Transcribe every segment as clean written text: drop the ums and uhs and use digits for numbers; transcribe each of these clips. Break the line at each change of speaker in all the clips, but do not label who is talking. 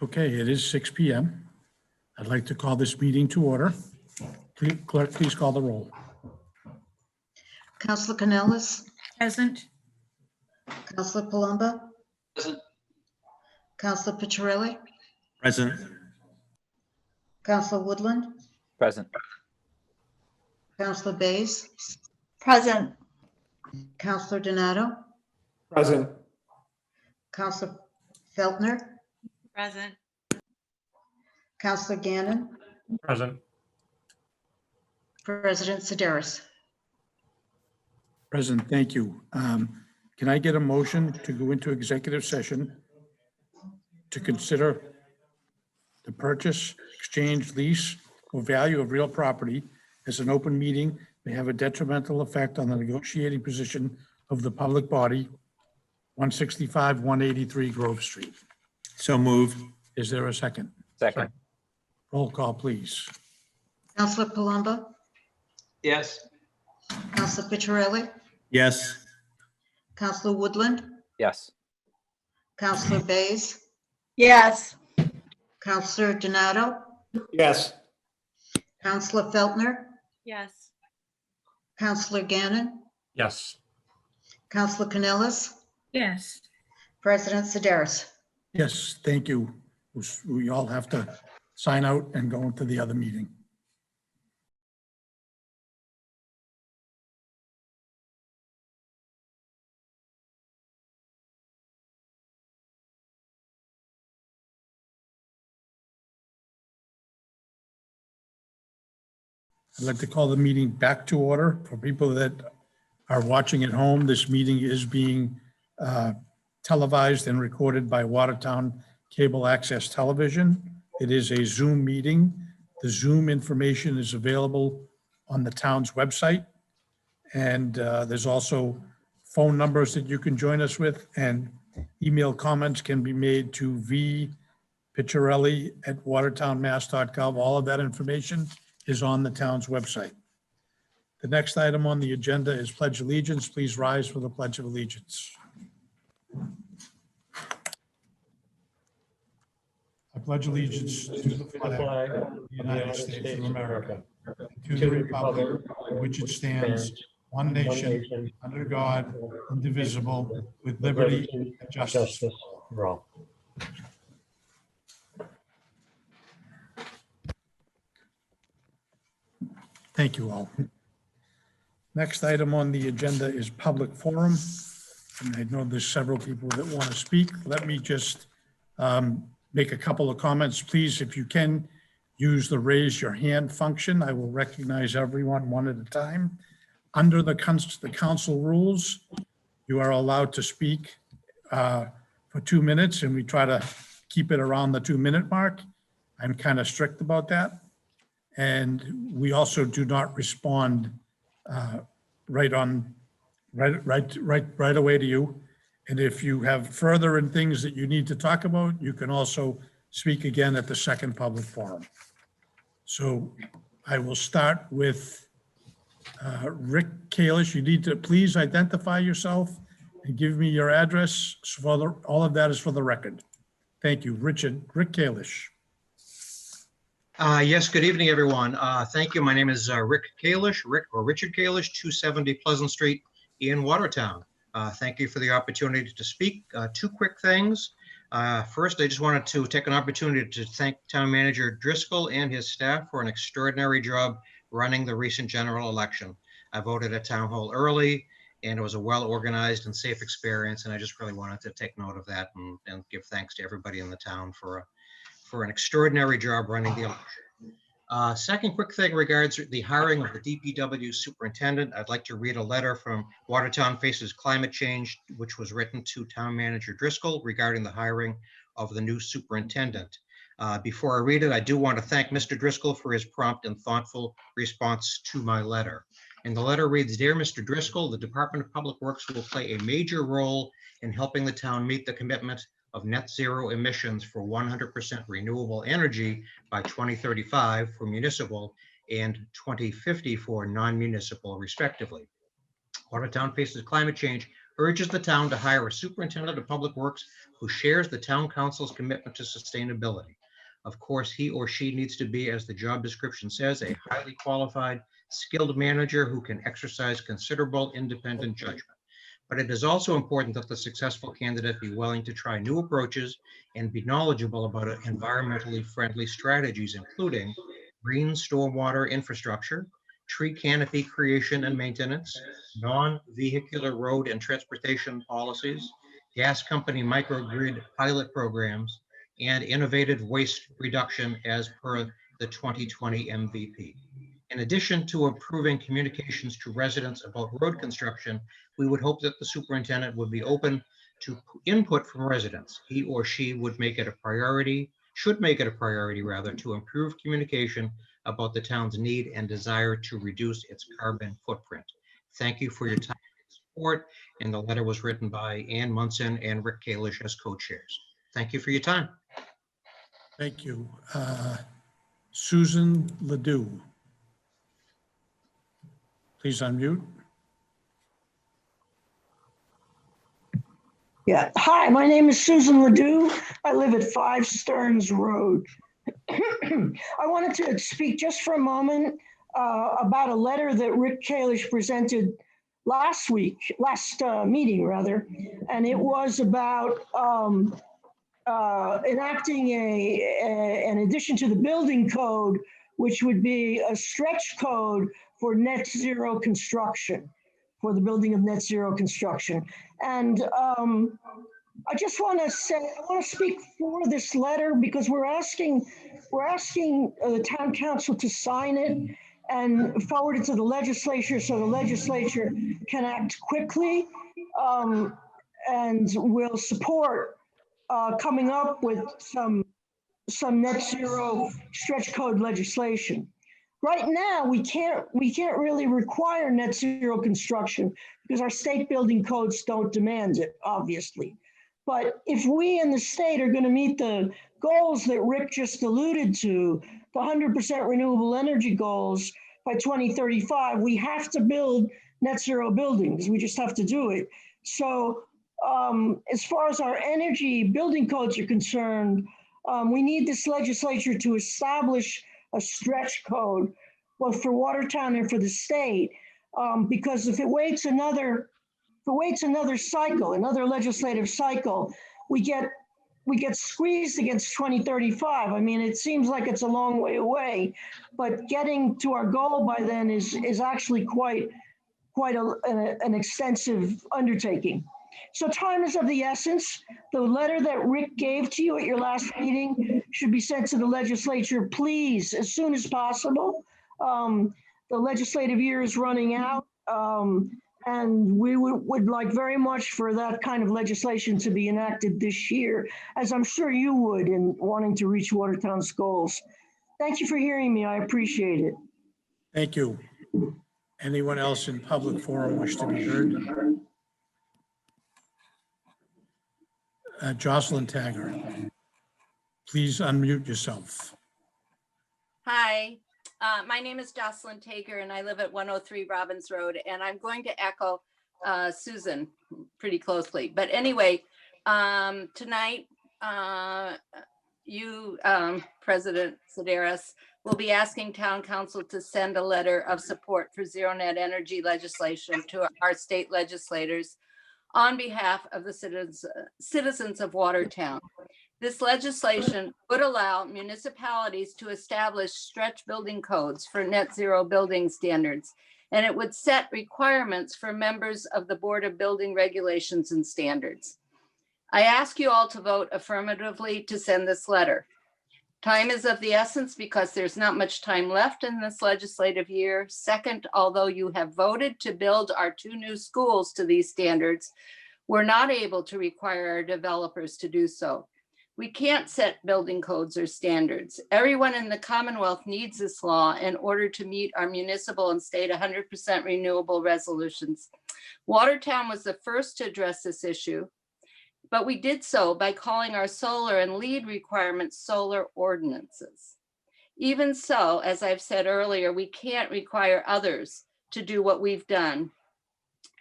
Okay, it is 6 PM. I'd like to call this meeting to order. Clerk, please call the roll.
Councilor Canellis,
Present.
Councilor Palumba,
Present.
Councilor Picciarelli,
Present.
Councilor Woodland,
Present.
Councilor Bays,
Present.
Councilor Donato,
Present.
Councilor Feltner,
Present.
Councilor Gannon,
Present.
President Sedaris.
President, thank you. Can I get a motion to go into executive session to consider the purchase, exchange, lease, or value of real property as an open meeting may have a detrimental effect on the negotiating position of the public body, 165, 183 Grove Street?
So moved.
Is there a second?
Second.
Roll call, please.
Councilor Palumba,
Yes.
Councilor Picciarelli,
Yes.
Councilor Woodland,
Yes.
Councilor Bays,
Yes.
Councilor Donato,
Yes.
Councilor Feltner,
Yes.
Councilor Gannon,
Yes.
Councilor Canellis,
Yes.
President Sedaris.
Yes, thank you. We all have to sign out and go into the other meeting. I'd like to call the meeting back to order. For people that are watching at home, this meeting is being televised and recorded by Watertown Cable Access Television. It is a Zoom meeting. The Zoom information is available on the town's website. And there's also phone numbers that you can join us with, and email comments can be made to vpicciarelli@watertownmass.gov. All of that information is on the town's website. The next item on the agenda is Pledge Allegiance. Please rise for the Pledge of Allegiance. I pledge allegiance to the flag of the United States of America, to the republic for which it stands, one nation, under God, indivisible, with liberty and justice for all. Thank you all. Next item on the agenda is public forum. And I know there's several people that want to speak. Let me just make a couple of comments. Please, if you can, use the raise your hand function. I will recognize everyone one at a time. Under the council rules, you are allowed to speak for 2 minutes, and we try to keep it around the 2-minute mark. I'm kind of strict about that. And we also do not respond right away to you. And if you have further and things that you need to talk about, you can also speak again at the second public forum. So I will start with Rick Kalish. You need to please identify yourself and give me your address. So all of that is for the record. Thank you. Rick Kalish.
Yes, good evening, everyone. Thank you. My name is Rick Kalish, Richard Kalish, 270 Pleasant Street in Watertown. Thank you for the opportunity to speak. Two quick things. First, I just wanted to take an opportunity to thank Town Manager Driscoll and his staff for an extraordinary job running the recent general election. I voted at Town Hall early, and it was a well-organized and safe experience, and I just really wanted to take note of that and give thanks to everybody in the town for an extraordinary job running the election. Second quick thing regards the hiring of the DPW superintendent. I'd like to read a letter from Watertown Faces Climate Change, which was written to Town Manager Driscoll regarding the hiring of the new superintendent. Before I read it, I do want to thank Mr. Driscoll for his prompt and thoughtful response to my letter. And the letter reads, "Dear Mr. Driscoll, the Department of Public Works will play a major role in helping the town meet the commitment of net zero emissions for 100% renewable energy by 2035 for municipal and 2050 for non-municipal respectively. Watertown Faces Climate Change urges the town to hire a superintendent of public works who shares the town council's commitment to sustainability. Of course, he or she needs to be, as the job description says, a highly qualified, skilled manager who can exercise considerable independent judgment. But it is also important that the successful candidate be willing to try new approaches and be knowledgeable about environmentally friendly strategies, including green stormwater infrastructure, tree canopy creation and maintenance, non-vehicular road and transportation policies, gas company microgrid pilot programs, and innovative waste reduction as per the 2020 MVP. In addition to improving communications to residents about road construction, we would hope that the superintendent would be open to input from residents. He or she would make it a priority, should make it a priority rather, to improve communication about the town's need and desire to reduce its carbon footprint. Thank you for your time and support. And the letter was written by Ann Munson and Rick Kalish as co-chairs. Thank you for your time.
Thank you. Susan Ledoux. Please unmute.
Yeah. Hi, my name is Susan Ledoux. I live at 5 Stearns Road. I wanted to speak just for a moment about a letter that Rick Kalish presented last meeting rather, and it was about enacting an addition to the building code, which would be a stretch code for net zero construction, for the building of net zero construction. And I just want to say, I want to speak for this letter because we're asking the town council to sign it and forward it to the legislature so the legislature can act quickly and will support coming up with some net zero stretch code legislation. Right now, we can't really require net zero construction because our state building codes don't demand it, obviously. But if we in the state are going to meet the goals that Rick just alluded to, the 100% renewable energy goals by 2035, we have to build net zero buildings. We just have to do it. So as far as our energy building codes are concerned, we need this legislature to establish a stretch code, both for Watertown and for the state, because if it waits another cycle, another legislative cycle, we get squeezed against 2035. I mean, it seems like it's a long way away, but getting to our goal by then is actually quite an extensive undertaking. So time is of the essence. The letter that Rick gave to you at your last meeting should be sent to the legislature, please, as soon as possible. The legislative year is running out, and we would like very much for that kind of legislation to be enacted this year, as I'm sure you would in wanting to reach Watertown's goals. Thank you for hearing me. I appreciate it.
Thank you. Anyone else in public forum wish to be heard? Jocelyn Taggart, please unmute yourself.
Hi, my name is Jocelyn Tager and I live at 103 Robbins Road, and I'm going to echo Susan pretty closely. But anyway, tonight, you, President Sedaris, will be asking town council to send a letter of support for zero net energy legislation to our state legislators on behalf of the citizens of Watertown. This legislation would allow municipalities to establish stretch building codes for net zero building standards, and it would set requirements for members of the Board of Building Regulations and Standards. I ask you all to vote affirmatively to send this letter. Time is of the essence because there's not much time left in this legislative year. Second, although you have voted to build our 2 new schools to these standards, we're not able to require our developers to do so. We can't set building codes or standards. Everyone in the Commonwealth needs this law in order to meet our municipal and state 100% renewable resolutions. Watertown was the first to address this issue, but we did so by calling our solar and lead requirements solar ordinances. Even so, as I've said earlier, we can't require others to do what we've done.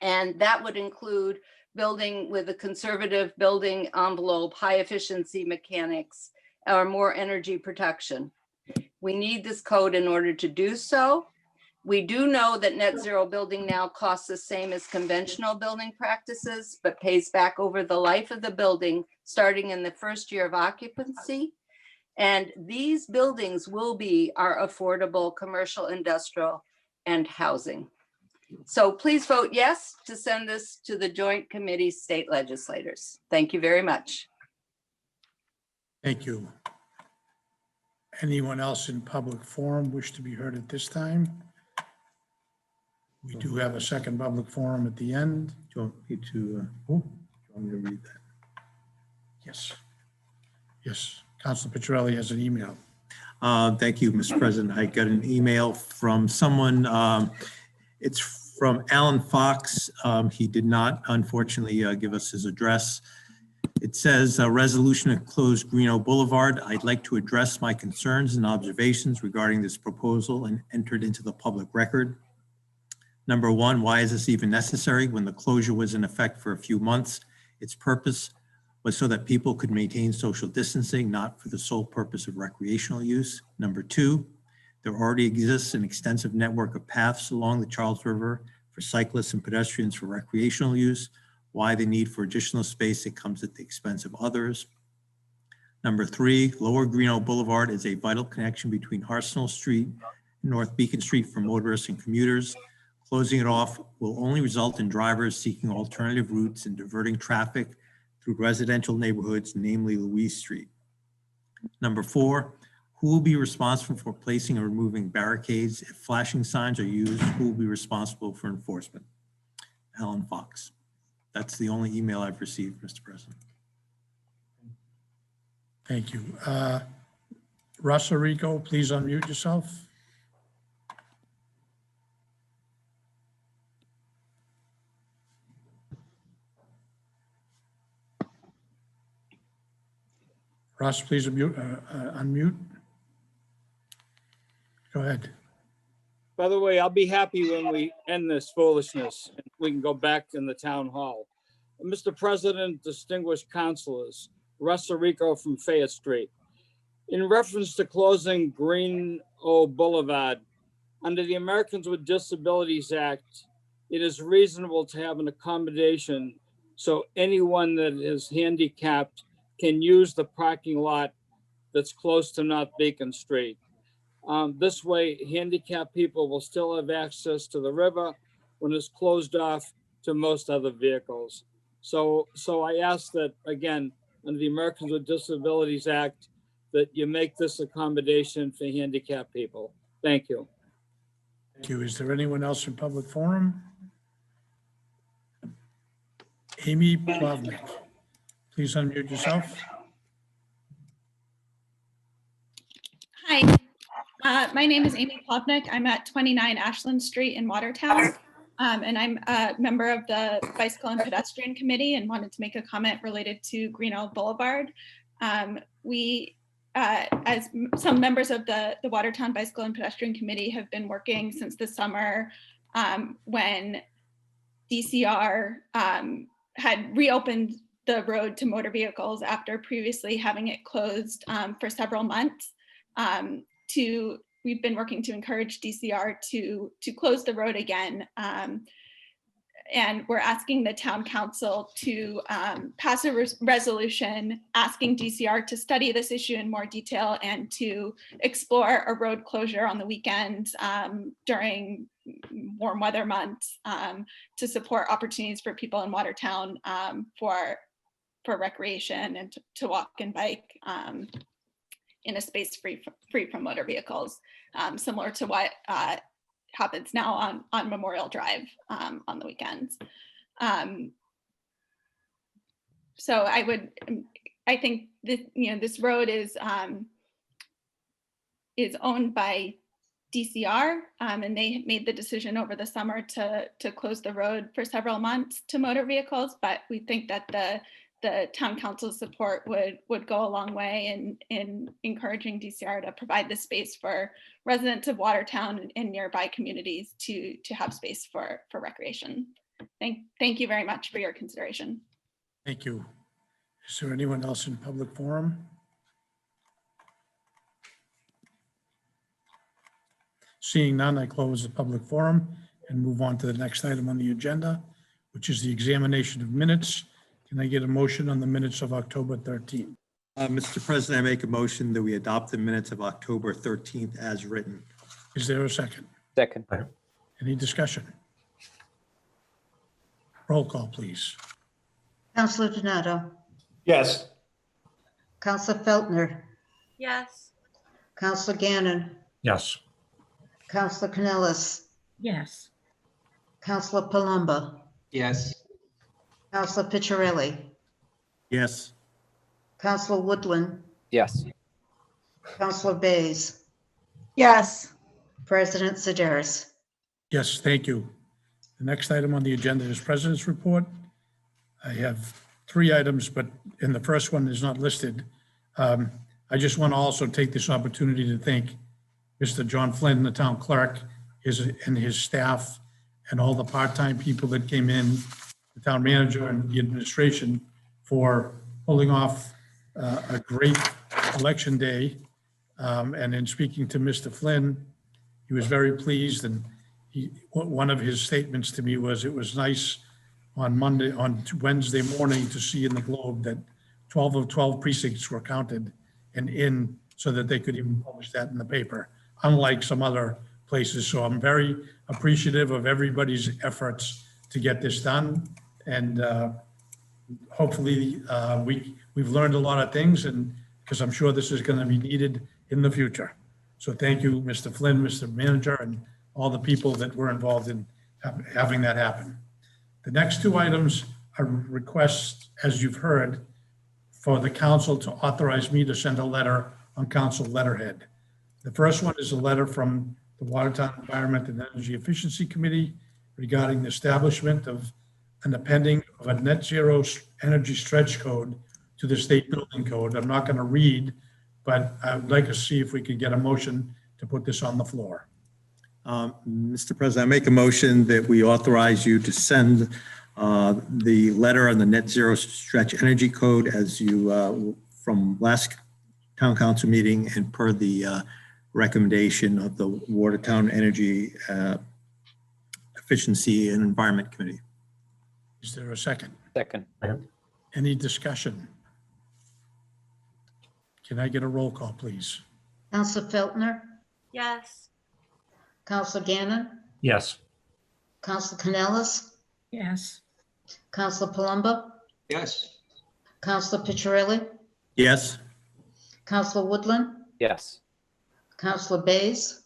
And that would include building with a conservative building envelope, high efficiency mechanics, or more energy production. We need this code in order to do so. We do know that net zero building now costs the same as conventional building practices, but pays back over the life of the building, starting in the first year of occupancy. And these buildings will be our affordable commercial, industrial, and housing. So please vote yes to send this to the Joint Committee state legislators. Thank you very much.
Thank you. Anyone else in public forum wish to be heard at this time? We do have a second public forum at the end.
Do you want me to, do you want me to read that?
Yes. Yes, Councilor Petrelli has an email.
Thank you, Mr. President. I got an email from someone. It's from Alan Fox. He did not, unfortunately, give us his address. It says, a resolution to close Greeno Boulevard. I'd like to address my concerns and observations regarding this proposal and entered into the public record. Number one, why is this even necessary when the closure was in effect for a few months? Its purpose was so that people could maintain social distancing, not for the sole purpose of recreational use. Number two, there already exists an extensive network of paths along the Charles River for cyclists and pedestrians for recreational use. Why the need for additional space that comes at the expense of others? Number three, Lower Greeno Boulevard is a vital connection between Arsenal Street and North Beacon Street for motorists and commuters. Closing it off will only result in drivers seeking alternative routes and diverting traffic through residential neighborhoods, namely Louise Street. Number four, who will be responsible for placing or removing barricades? If flashing signs are used, who will be responsible for enforcement? Alan Fox. That's the only email I've received, Mr. President.
Thank you. Russ Arrico, please unmute yourself. Russ, please unmute. Go ahead.
By the way, I'll be happy when we end this foolishness and we can go back in the town hall. Mr. President, distinguished councilors, Russ Arrico from Fayette Street. In reference to closing Greeno Boulevard, under the Americans with Disabilities Act, it is reasonable to have an accommodation so anyone that is handicapped can use the parking lot that's close to North Beacon Street. This way, handicapped people will still have access to the river when it's closed off to most other vehicles. So I ask that, again, under the Americans with Disabilities Act, that you make this accommodation for handicapped people. Thank you.
Thank you. Is there anyone else in public forum? Amy Plavnik, please unmute yourself.
Hi, my name is Amy Plavnik. I'm at 29 Ashland Street in Watertown. And I'm a member of the Bicycle and Pedestrian Committee and wanted to make a comment related to Greeno Boulevard. As some members of the Watertown Bicycle and Pedestrian Committee have been working since the summer when DCR had reopened the road to motor vehicles after previously having it closed for several months. We've been working to encourage DCR to close the road again. And we're asking the town council to pass a resolution asking DCR to study this issue in more detail and to explore a road closure on the weekends during warm weather months to support opportunities for people in Watertown for recreation and to walk and bike in a space free from motor vehicles, similar to what happens now on Memorial Drive on the weekends. So I think that, this road is owned by DCR, and they made the decision over the summer to close the road for several months to motor vehicles, but we think that the town council support would go a long way in encouraging DCR to provide the space for residents of Watertown and nearby communities to have space for recreation. Thank you very much for your consideration.
Thank you. Is there anyone else in public forum? Seeing none, I close the public forum and move on to the next item on the agenda, which is the examination of minutes. Can I get a motion on the minutes of October 13th?
Mr. President, I make a motion that we adopt the minutes of October 13th as written.
Is there a second?
Second.
Any discussion? Roll call, please.
Counselor Donato,
Yes.
Counselor Feltner,
Yes.
Counselor Gannon,
Yes.
Counselor Canellis,
yes,
Counselor Palumba,
Yes.
Counselor Picciarelli,
Yes.
Counselor Woodland,
Yes.
Counselor Bays,
yes,
President Sedaris.
Yes, thank you. The next item on the agenda is President's Report. I have 3 items, but the first one is not listed. I just want to also take this opportunity to thank Mr. John Flynn, the town clerk, and his staff, and all the part-time people that came in, the town manager and the administration, for pulling off a great election day. And in speaking to Mr. Flynn, he was very pleased, and one of his statements to me was, it was nice on Wednesday morning to see in the Globe that 12 of 12 precincts were counted and in, so that they could even publish that in the paper, unlike some other places. So I'm very appreciative of everybody's efforts to get this done. And hopefully we've learned a lot of things, and because I'm sure this is going to be needed in the future. So thank you, Mr. Flynn, Mr. Manager, and all the people that were involved in having that happen. The next 2 items are requests, as you've heard, for the council to authorize me to send a letter on council letterhead. The first one is a letter from the Watertown Environment and Energy Efficiency Committee regarding the establishment of an appending of a net zero energy stretch code to the state building code. I'm not going to read, but I would like to see if we could get a motion to put this on the floor.
Mr. President, I make a motion that we authorize you to send the letter on the net zero stretch energy code as you, from last town council meeting and per the recommendation of the Watertown Energy Efficiency and Environment Committee.
Is there a second?
Second.
Any discussion? Can I get a roll call, please?
Counselor Feltner,
Yes.
Counselor Gannon,
Yes.
Counselor Canellis,
yes,
Counselor Palumba,
Yes.
Counselor Picciarelli,
Yes.
Counselor Woodland,
Yes.
Counselor Bays,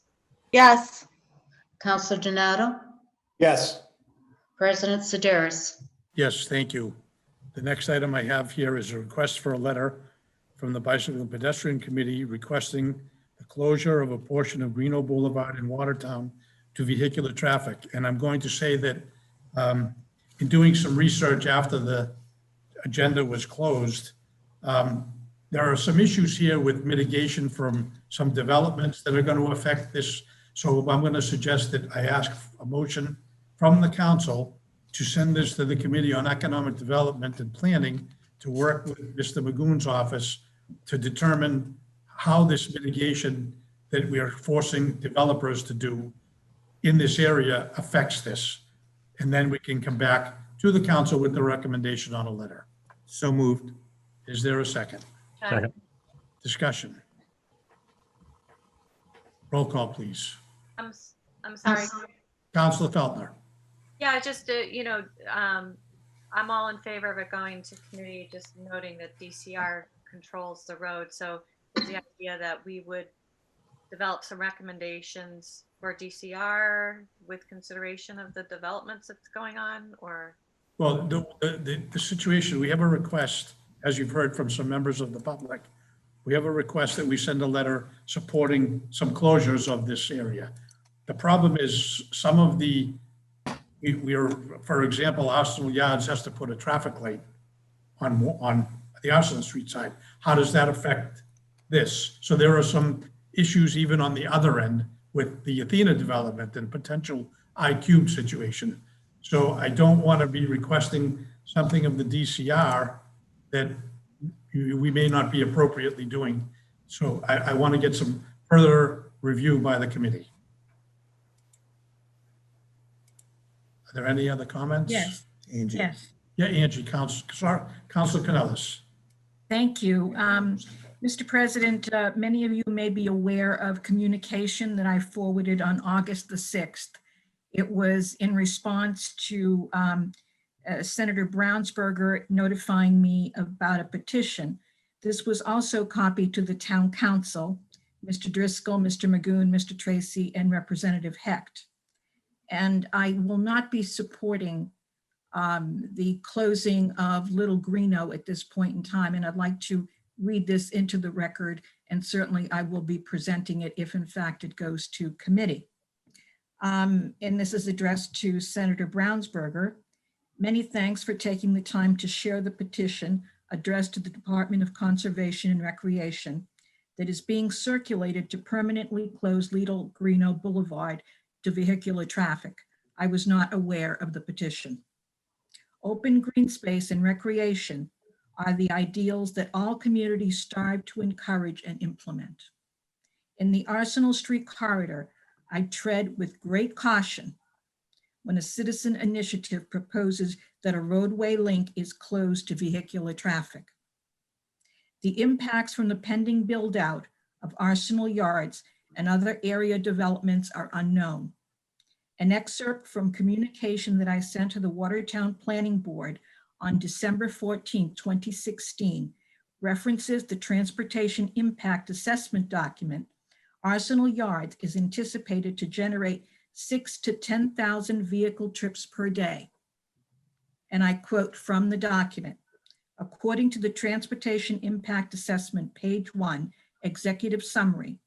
yes,
Counselor Donato,
Yes.
President Sedaris.
Yes, thank you. The next item I have here is a request for a letter from the Bicycle and Pedestrian Committee requesting the closure of a portion of Greeno Boulevard in Watertown to vehicular traffic. And I'm going to say that in doing some research after the agenda was closed, there are some issues here with mitigation from some developments that are going to affect this. So I'm going to suggest that I ask a motion from the council to send this to the Committee on Economic Development and Planning to work with Mr. Magoon's office to determine how this mitigation that we are forcing developers to do in this area affects this. And then we can come back to the council with the recommendation on a letter.
So moved.
Is there a second?
Second.
Discussion. Roll call, please.
I'm sorry.
Councilor Feltner.
Yeah, just, I'm all in favor of it going to committee, just noting that DCR controls the road. So is the idea that we would develop some recommendations for DCR with consideration of the developments that's going on, or?
Well, the situation, we have a request, as you've heard from some members of the public, we have a request that we send a letter supporting some closures of this area. The problem is some of we are, for example, Arsenal Yards has to put a traffic light on the Arsenal Street side. How does that affect this? So there are some issues even on the other end with the Athena development and potential I-Cube situation. So I don't want to be requesting something of the DCR that we may not be appropriately doing. So I want to get some further review by the committee. Are there any other comments?
Yes,
Angie?
yes.
Yeah, Angie, Councilor Canales.
Thank you. Mr. President, many of you may be aware of communication that I forwarded on August the 6th. It was in response to Senator Brownsberger notifying me about a petition. This was also copied to the town council, Mr. Driscoll, Mr. Magoon, Mr. Tracy, and Representative Hecht. And I will not be supporting the closing of Little Greeno at this point in time. And I'd like to read this into the record, and certainly I will be presenting it if in fact it goes to committee. And this is addressed to Senator Brownsberger. Many thanks for taking the time to share the petition addressed to the Department of Conservation and Recreation that is being circulated to permanently close Little Greeno Boulevard to vehicular traffic. I was not aware of the petition. Open green space and recreation are the ideals that all communities strive to encourage and implement. In the Arsenal Street corridor, I tread with great caution when a citizen initiative proposes that a roadway link is closed to vehicular traffic. The impacts from the pending build-out of Arsenal Yards and other area developments are unknown. An excerpt from communication that I sent to the Watertown Planning Board on December 14, 2016, references the Transportation Impact Assessment document. Arsenal Yards is anticipated to generate 6,000 to 10,000 vehicle trips per day. And I quote from the document, according to the Transportation Impact Assessment, page 1, executive summary,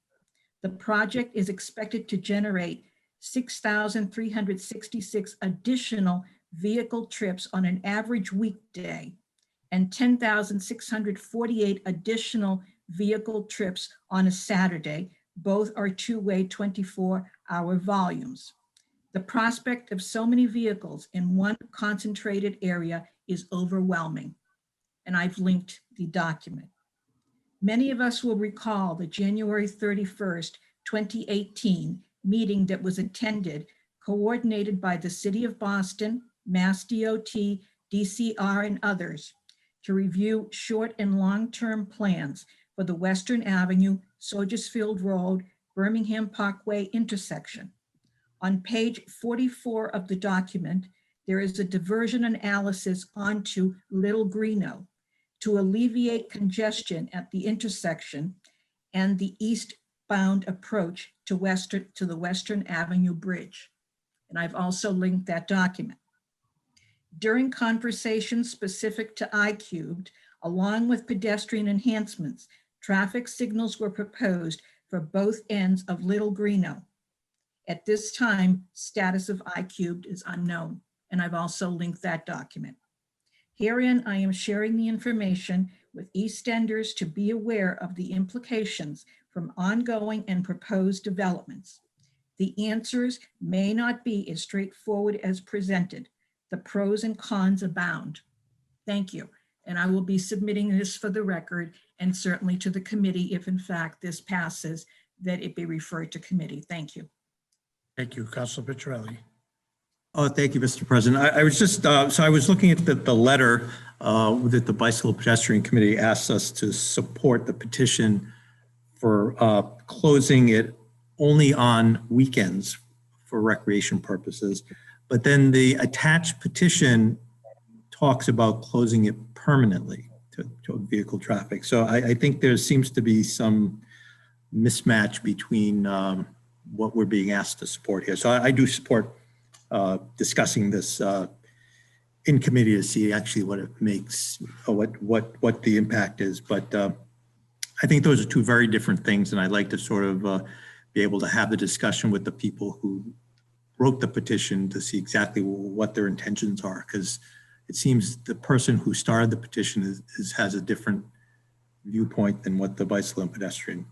the project is expected to generate 6,366 additional vehicle trips on an average weekday and 10,648 additional vehicle trips on a Saturday. Both are two-way 24-hour volumes. The prospect of so many vehicles in one concentrated area is overwhelming. And I've linked the document. Many of us will recall the January 31st, 2018 meeting that was attended, coordinated by the City of Boston, Mass DOT, DCR, and others to review short and long-term plans for the Western Avenue, Sogersfield Road, Birmingham Parkway intersection. On page 44 of the document, there is a diversion analysis onto Little Greeno to alleviate congestion at the intersection and the eastbound approach to the Western Avenue Bridge. And I've also linked that document. During conversations specific to I-Cubed, along with pedestrian enhancements, traffic signals were proposed for both ends of Little Greeno. At this time, status of I-Cubed is unknown, and I've also linked that document. Herein, I am sharing the information with Eastenders to be aware of the implications from ongoing and proposed developments. The answers may not be as straightforward as presented. The pros and cons abound. Thank you. And I will be submitting this for the record and certainly to the committee if in fact this passes, that it be referred to committee. Thank you.
Thank you, Councilor Picciarelli.
Oh, thank you, Mr. President. I was just, so I was looking at the letter that the Bicycle Pedestrian Committee asked us to support the petition for closing it only on weekends for recreation purposes. But then the attached petition talks about closing it permanently to vehicle traffic. So I think there seems to be some mismatch between what we're being asked to support here. So I do support discussing this in committee to see actually what it makes, or what the impact is. But I think those are two very different things, and I'd like to sort of be able to have the discussion with the people who wrote the petition to see exactly what their intentions are, because it seems the person who started the petition has a different viewpoint than what the Bicycle and Pedestrian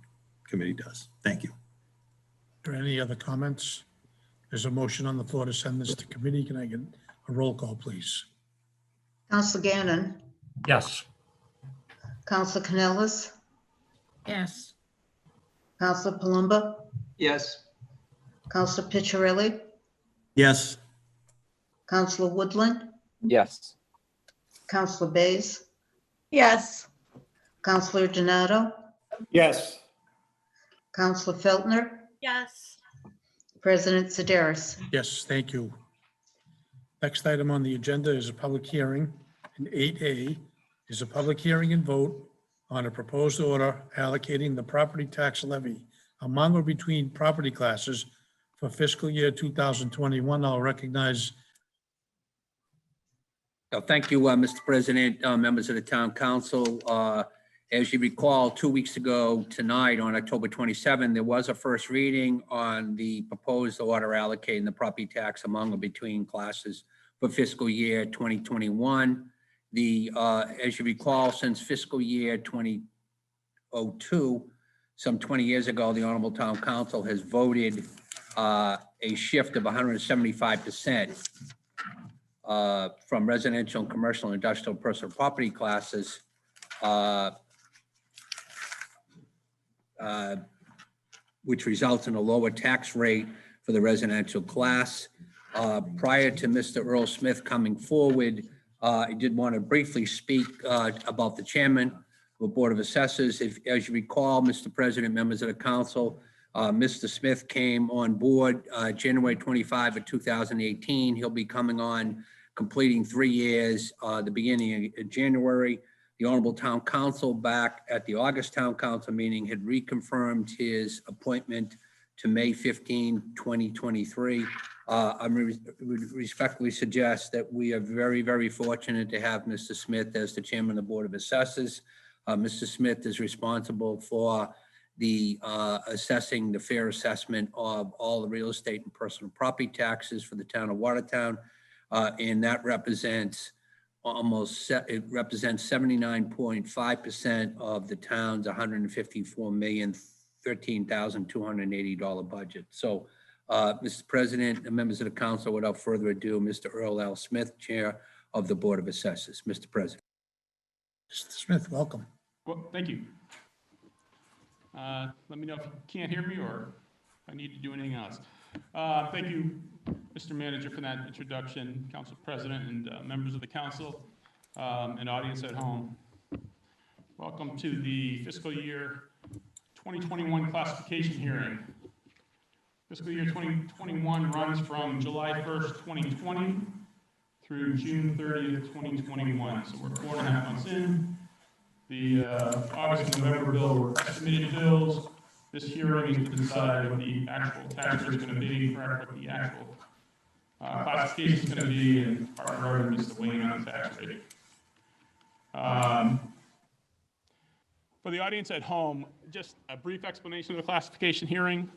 Committee does. Thank you.
Are there any other comments? There's a motion on the floor to send this to committee. Can I get A roll call, please.
Counsel Gannon,
Yes.
Counsel Canellis,
Yes.
Counsel Palumbo,
Yes.
Counsel Picciarelli,
Yes.
Counsel Woodland,
Yes.
Counsel Bays,
Yes.
Counselor Donato,
Yes.
Counsel Feltner,
Yes.
President Sedaris.
Yes, thank you. Next item on the agenda is a public hearing, and 8A is a public hearing and vote on a proposed order allocating the property tax levy among or between property classes for fiscal year 2021. I'll recognize.
Thank you, Mr. President, members of the town council. As you recall, 2 weeks ago tonight, on October 27, there was a first reading on the proposed order allocating the property tax among or between classes for fiscal year 2021. As you recall, since fiscal year 2002, some 20 years ago, the Honorable Town Council has voted a shift of 175% from residential, commercial, industrial, personal property classes which results in a lower tax rate for the residential class. Prior to Mr. Earl Smith coming forward, I did want to briefly speak about the chairman of the Board of Assessors. As you recall, Mr. President, members of the council, Mr. Smith came on board January 25 of 2018. He'll be coming on, completing 3 years, the beginning of January. The Honorable Town Council back at the August Town Council meeting had reconfirmed his appointment to May 15, 2023. I would respectfully suggest that we are very, very fortunate to have Mr. Smith as the chairman of the Board of Assessors. Mr. Smith is responsible for the assessing the fair assessment of all the real estate and personal property taxes for the town of Watertown. And that represents it represents 79.5% of the town's $154,013,280 budget. So, Mr. President and members of the council, without further ado, Mr. Earl L. Smith, Chair of the Board of Assessors. Mr. President.
Mr. Smith, welcome.
Well, thank you. Let me know if you can't hear me or if I need to do anything else. Thank you, Mr. Manager, for that introduction, Council President and members of the council and audience at home. Welcome to the fiscal year 2021 classification hearing. Fiscal year 2021 runs from July 1st, 2020 through June 30th, 2021. So we're 4.5 months in. The August and November bill were estimated bills. This hearing is to decide what the actual tax rate is going to be, correct what the actual classification is going to be, and part of our argument is to weigh in on the tax rate. For the audience at home, just a brief explanation of the classification hearing.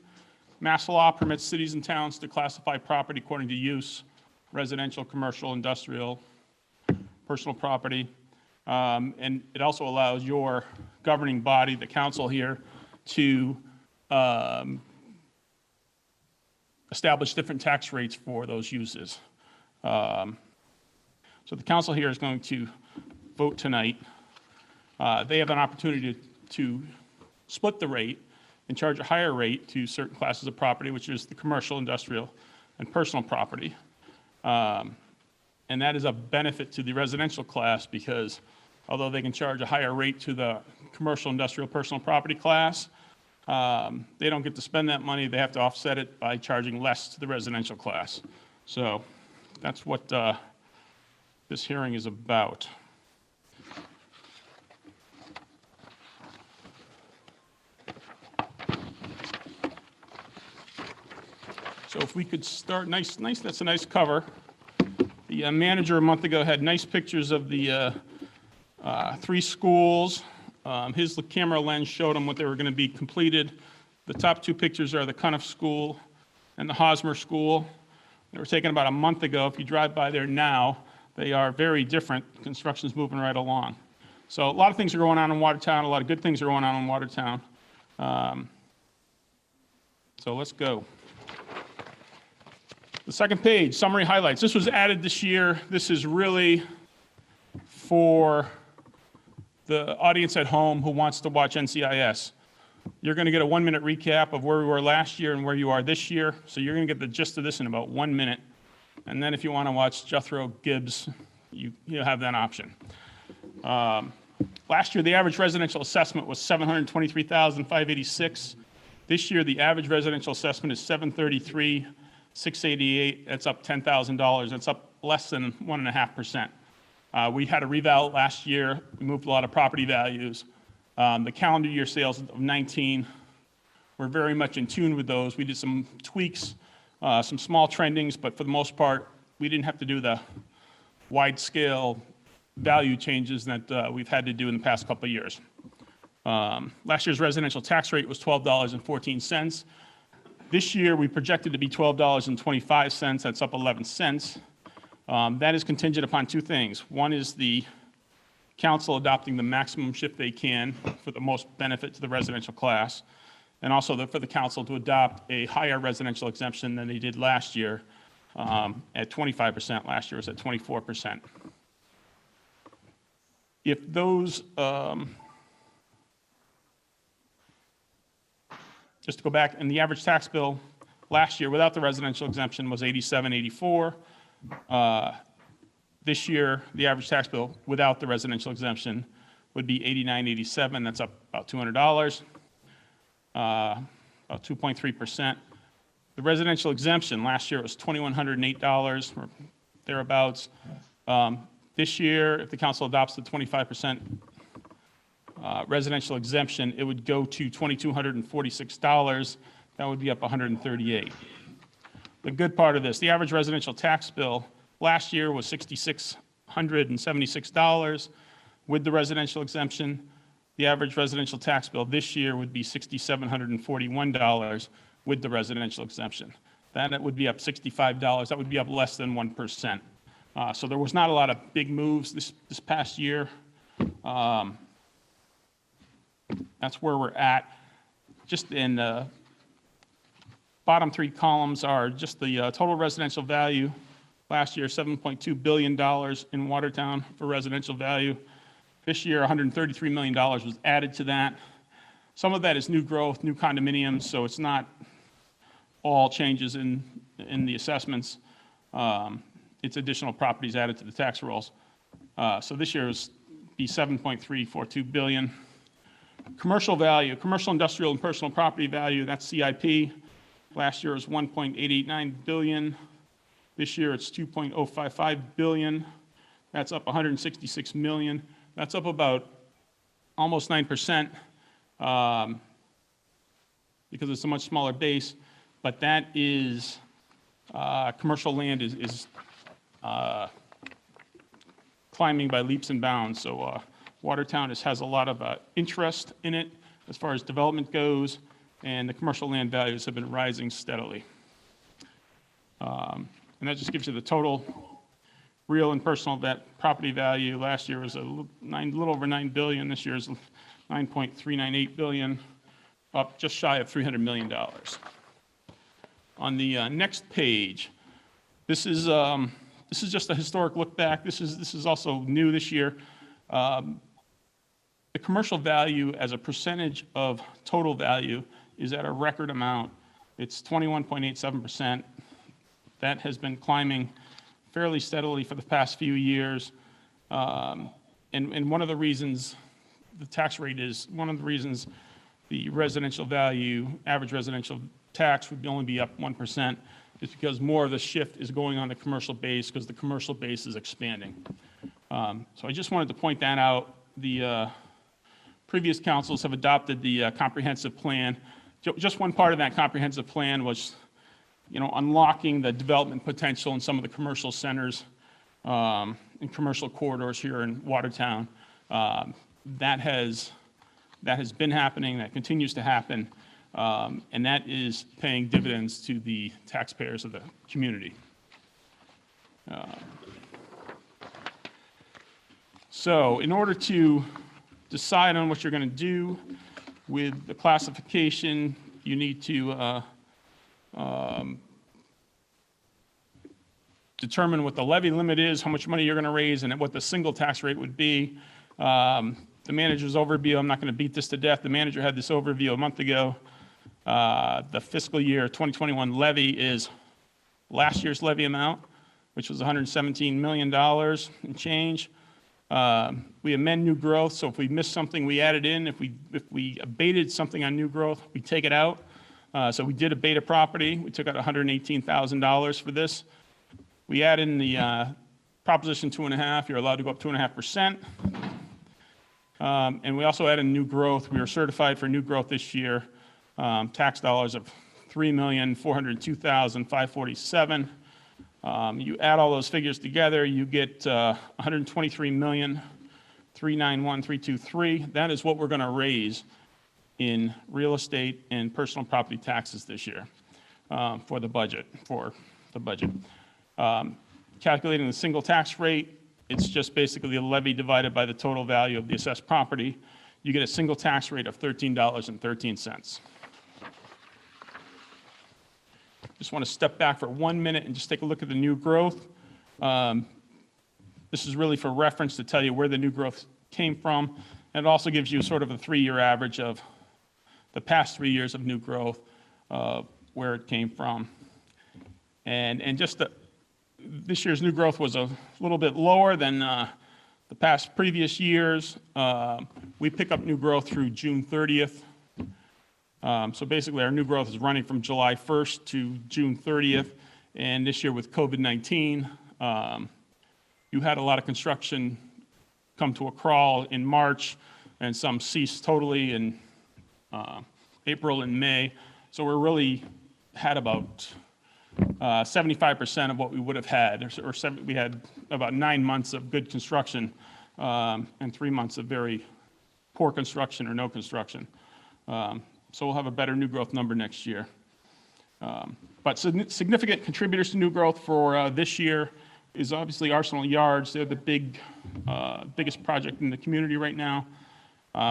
Mass law permits cities and towns to classify property according to use, residential, commercial, industrial, personal property. And it also allows your governing body, the council here, to establish different tax rates for those uses. So the council here is going to vote tonight. They have an opportunity to split the rate and charge a higher rate to certain classes of property, which is the commercial, industrial, and personal property. And that is a benefit to the residential class because although they can charge a higher rate to the commercial, industrial, personal property class, they don't get to spend that money. They have to offset it by charging less to the residential class. So that's what this hearing is about. So if we could start, nice, that's a nice cover. The manager a month ago had nice pictures of the 3 schools. His camera lens showed him what they were going to be completed. The top 2 pictures are the Cuniff School and the Hosmer School. They were taken about a month ago. If you drive by there now, they are very different. Construction's moving right along. So a lot of things are going on in Watertown. A lot of good things are going on in Watertown. So let's go. The second page, summary highlights. This was added this year. This is really for the audience at home who wants to watch NCIS. You're going to get a 1-minute recap of where we were last year and where you are this year. So you're going to get the gist of this in about 1 minute. And then if you want to watch Jethro Gibbs, you have that option. Last year, the average residential assessment was $723,586. This year, the average residential assessment is $733,688. That's up $10,000. That's up less than 1.5%. We had a reval last year. We moved a lot of property values. The calendar year sales of 19, we're very much in tune with those. We did some tweaks, some small trendings, but for the most part, we didn't have to do the wide-scale value changes that we've had to do in the past couple of years. Last year's residential tax rate was $12.14. This year, we projected to be $12.25. That's up 11 cents. That is contingent upon two things. One is the council adopting the maximum shift they can for the most benefit to the residential class, and also for the council to adopt a higher residential exemption than they did last year at 25%. Last year was at 24%. If those, just to go back, and the average tax bill last year without the residential exemption was $87.84. This year, the average tax bill without the residential exemption would be $89.87. That's up about $200, about 2.3%. The residential exemption last year was $2,108 or thereabouts. This year, if the council adopts the 25% residential exemption, it would go to $2,246. That would be up $138. The good part of this, the average residential tax bill last year was $6,676 with the residential exemption. The average residential tax bill this year would be $6,741 with the residential exemption. That would be up $65. That would be up less than 1%. So there was not a lot of big moves this past year. That's where we're at. Just in the bottom three columns are just the total residential value. Last year, $7.2 billion in Watertown for residential value. This year, $133 million was added to that. Some of that is new growth, new condominiums, so it's not all changes in the assessments. It's additional properties added to the tax rolls. So this year is be $7.342 billion. Commercial value, commercial, industrial, and personal property value, that's CIP. Last year was $1.889 billion. This year it's $2.055 billion. That's up $166 million. That's up about almost 9% because it's a much smaller base. But that is, commercial land is climbing by leaps and bounds. So Watertown has a lot of interest in it as far as development goes, and the commercial land values have been rising steadily. And that just gives you the total real and personal property value. Last year was a little over $9 billion. This year is $9.398 billion, up just shy of $300 million. On the next page, this is just a historic look back. This is also new this year. The commercial value as a percentage of total value is at a record amount. It's 21.87%. That has been climbing fairly steadily for the past few years. And one of the reasons the tax rate is, one of the reasons the residential value, average residential tax would only be up 1% is because more of the shift is going on the commercial base because the commercial base is expanding. So I just wanted to point that out. The previous councils have adopted the comprehensive plan. Just one part of that comprehensive plan was, unlocking the development potential in some of the commercial centers and commercial corridors here in Watertown. That has been happening, that continues to happen, and that is paying dividends to the taxpayers of the community. So in order to decide on what you're going to do with the classification, you need to determine what the levy limit is, how much money you're going to raise, and what the single tax rate would be. The manager's overview, I'm not going to beat this to death. The manager had this overview a month ago. The fiscal year 2021 levy is last year's levy amount, which was $117 million and change. We amend new growth, so if we missed something, we add it in. If we abated something on new growth, we take it out. So we did abate a property. We took out $118,000 for this. We add in the Proposition 2.5. You're allowed to go up 2.5%. And we also add in new growth. We were certified for new growth this year. Tax dollars of $3,402,547. You add all those figures together, you get $123,391,323. That is what we're going to raise in real estate and personal property taxes this year for the budget. Calculating the single tax rate, it's just basically a levy divided by the total value of the assessed property. You get a single tax rate of $13.13. Just want to step back for 1 minute and just take a look at the new growth. This is really for reference to tell you where the new growth came from. And it also gives you sort of a 3-year average of the past 3 years of new growth, where it came from. And just this year's new growth was a little bit lower than the past previous years. We pick up new growth through June 30th. So basically our new growth is running from July 1st to June 30th. And this year with COVID-19, you had a lot of construction come to a crawl in March, and some ceased totally in April and May. So we're really had about 75% of what we would have had, we had about 9 months of good construction and 3 months of very poor construction or no construction. So we'll have a better new growth number next year. But significant contributors to new growth for this year is obviously Arsenal Yards. They're the biggest project in the community right now.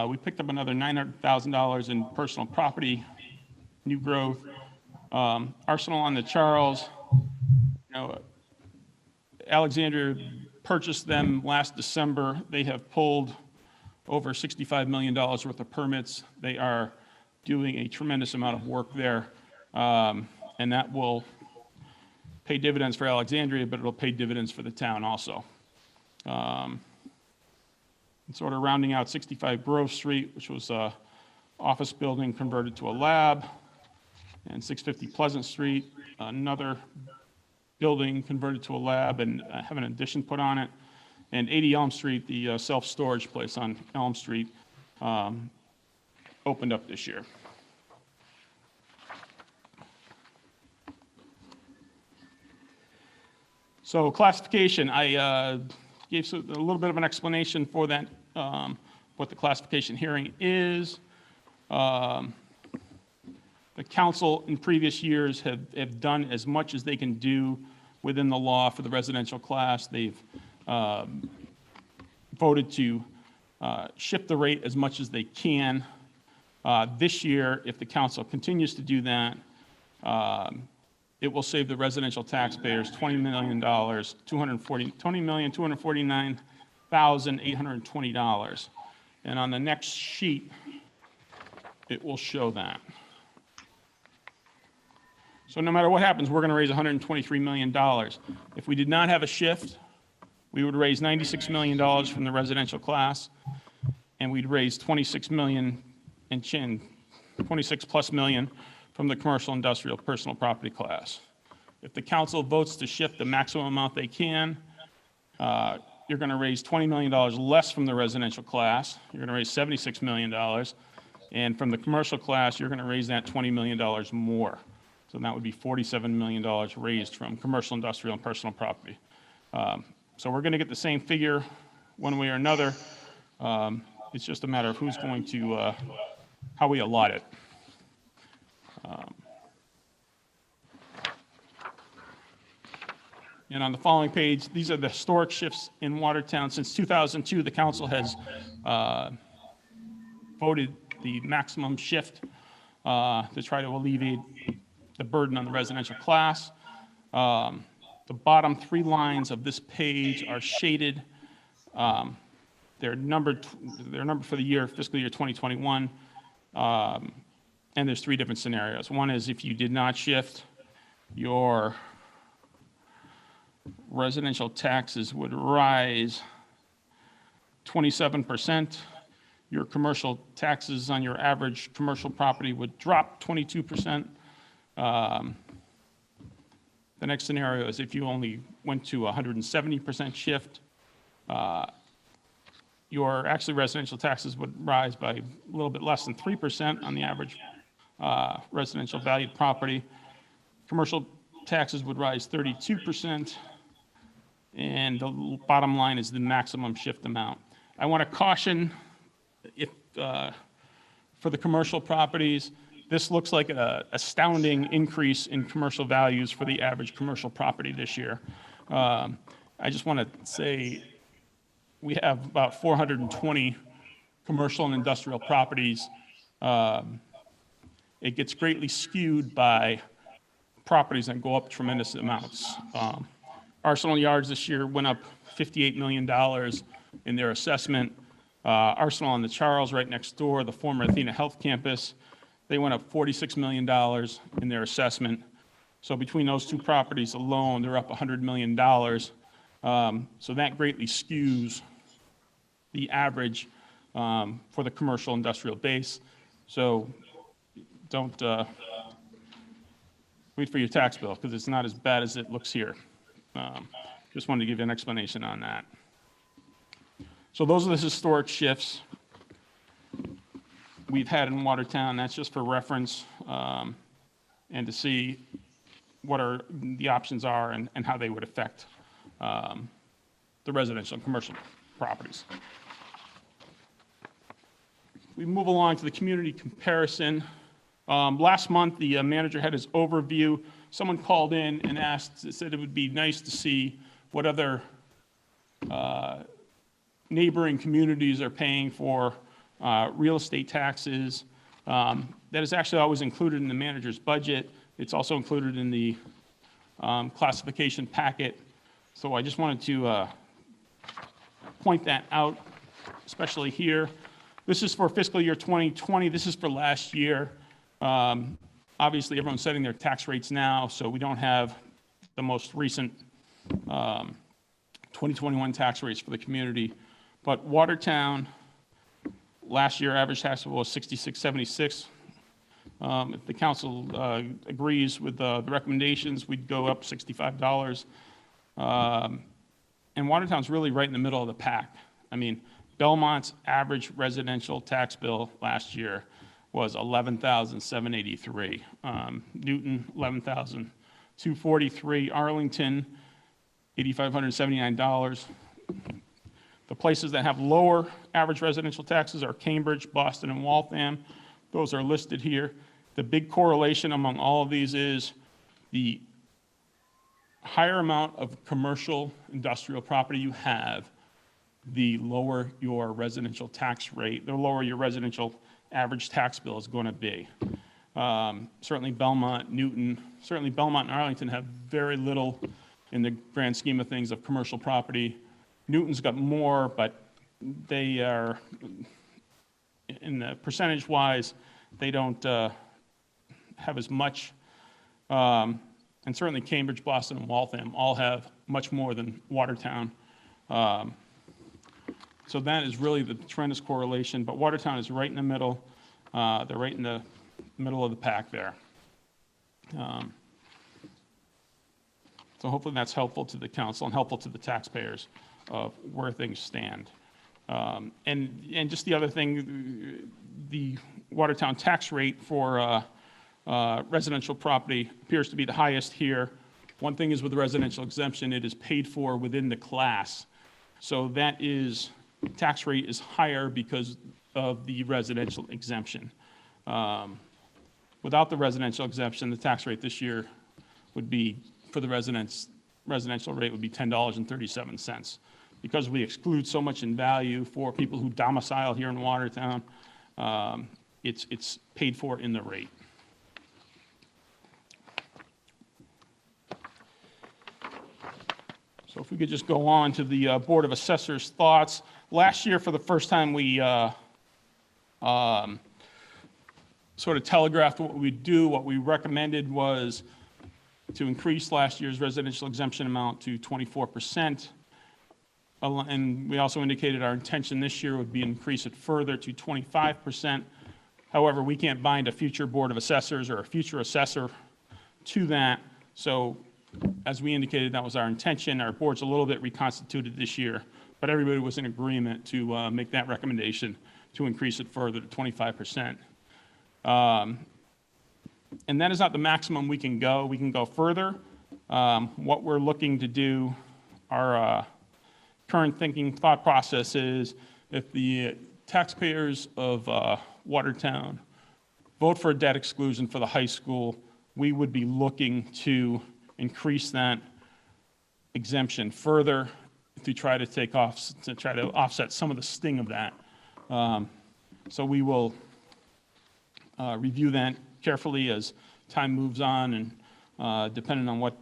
We picked up another $900,000 in personal property new growth. Arsenal on the Charles, Alexandria purchased them last December. They have pulled over $65 million worth of permits. They are doing a tremendous amount of work there, and that will pay dividends for Alexandria, but it'll pay dividends for the town also. Sort of rounding out 65 Grove Street, which was an office building converted to a lab, and 650 Pleasant Street, another building converted to a lab and have an addition put on it, and 80 Elm Street, the self-storage place on Elm Street, opened up this year. So classification, I gave a little bit of an explanation for that, what the classification hearing is. The council in previous years have done as much as they can do within the law for the residential class. They've voted to shift the rate as much as they can. This year, if the council continues to do that, it will save the residential taxpayers $20,249,820. And on the next sheet, it will show that. So no matter what happens, we're going to raise $123 million. If we did not have a shift, we would raise $96 million from the residential class, and we'd raise $26 million and 26 plus million from the commercial, industrial, personal property class. If the council votes to shift the maximum amount they can, you're going to raise $20 million less from the residential class. You're going to raise $76 million. And from the commercial class, you're going to raise that $20 million more. So that would be $47 million raised from commercial, industrial, and personal property. So we're going to get the same figure one way or another. It's just a matter of who's going to, how we allot it. And on the following page, these are the historic shifts in Watertown. Since 2002, the council has voted the maximum shift to try to alleviate the burden on the residential class. The bottom three lines of this page are shaded. They're numbered for the year, fiscal year 2021. And there's three different scenarios. One is if you did not shift, your residential taxes would rise 27%. Your commercial taxes on your average commercial property would drop 22%. The next scenario is if you only went to 170% shift, your actually residential taxes would rise by a little bit less than 3% on the average residential valued property. Commercial taxes would rise 32%. And the bottom line is the maximum shift amount. I want to caution if for the commercial properties, this looks like an astounding increase in commercial values for the average commercial property this year. I just want to say we have about 420 commercial and industrial properties. It gets greatly skewed by properties that go up tremendous amounts. Arsenal Yards this year went up $58 million in their assessment. Arsenal on the Charles right next door, the former Athena Health Campus, they went up $46 million in their assessment. So between those two properties alone, they're up $100 million. So that greatly skews the average for the commercial industrial base. So don't wait for your tax bill because it's not as bad as it looks here. Just wanted to give you an explanation on that. So those are the historic shifts we've had in Watertown. That's just for reference and to see what the options are and how they would affect the residential and commercial properties. We move along to the community comparison. Last month, the manager had his overview. Someone called in and said it would be nice to see what other neighboring communities are paying for real estate taxes. That is actually always included in the manager's budget. It's also included in the classification packet. So I just wanted to point that out, especially here. This is for fiscal year 2020. This is for last year. Obviously, everyone's setting their tax rates now, so we don't have the most recent 2021 tax rates for the community. But Watertown, last year, average tax was $66.76. If the council agrees with the recommendations, we'd go up $65. And Watertown's really right in the middle of the pack. I mean, Belmont's average residential tax bill last year was $11,783. Newton, $11,243. Arlington, $8,579. The places that have lower average residential taxes are Cambridge, Boston, and Waltham. Those are listed here. The big correlation among all of these is the higher amount of commercial industrial property you have, the lower your residential tax rate, the lower your residential average tax bill is going to be. Certainly Belmont, Newton, certainly Belmont and Arlington have very little in the grand scheme of things of commercial property. Newton's got more, but they are, in the percentage-wise, they don't have as much. And certainly Cambridge, Boston, and Waltham all have much more than Watertown. So that is really the tremendous correlation, but Watertown is right in the middle. They're right in the middle of the pack there. So hopefully that's helpful to the council and helpful to the taxpayers of where things stand. And just the other thing, the Watertown tax rate for residential property appears to be the highest here. One thing is with the residential exemption, it is paid for within the class. So that is, tax rate is higher because of the residential exemption. Without the residential exemption, the tax rate this year would be, for the residential rate would be $10.37. Because we exclude so much in value for people who domicile here in Watertown, it's paid for in the So if we could just go on to the Board of Assessors' thoughts. Last year, for the first time, we sort of telegraphed what we'd do. What we recommended was to increase last year's residential exemption amount to 24%. And we also indicated our intention this year would be increase it further to 25%. However, we can't bind a future Board of Assessors or a future assessor to that. So as we indicated, that was our intention. Our board's a little bit reconstituted this year, but everybody was in agreement to make that recommendation to increase it further to 25%. And that is not the maximum we can go. We can go further. What we're looking to do, our current thinking thought process is if the taxpayers of Watertown vote for a debt exclusion for the high school, we would be looking to increase that exemption further to try to offset some of the sting of that. So we will review that carefully as time moves on and depending on what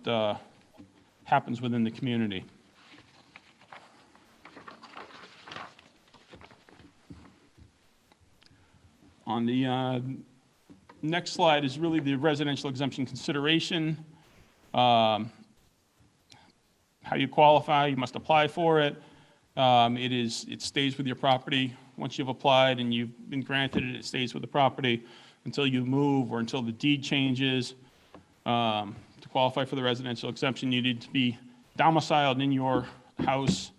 happens within the community. On the next slide is really the residential exemption consideration. How you qualify, you must apply for it. It stays with your property. Once you've applied and you've been granted it, it stays with the property until you move or until the deed changes. To qualify for the residential exemption, you need to be domiciled in your house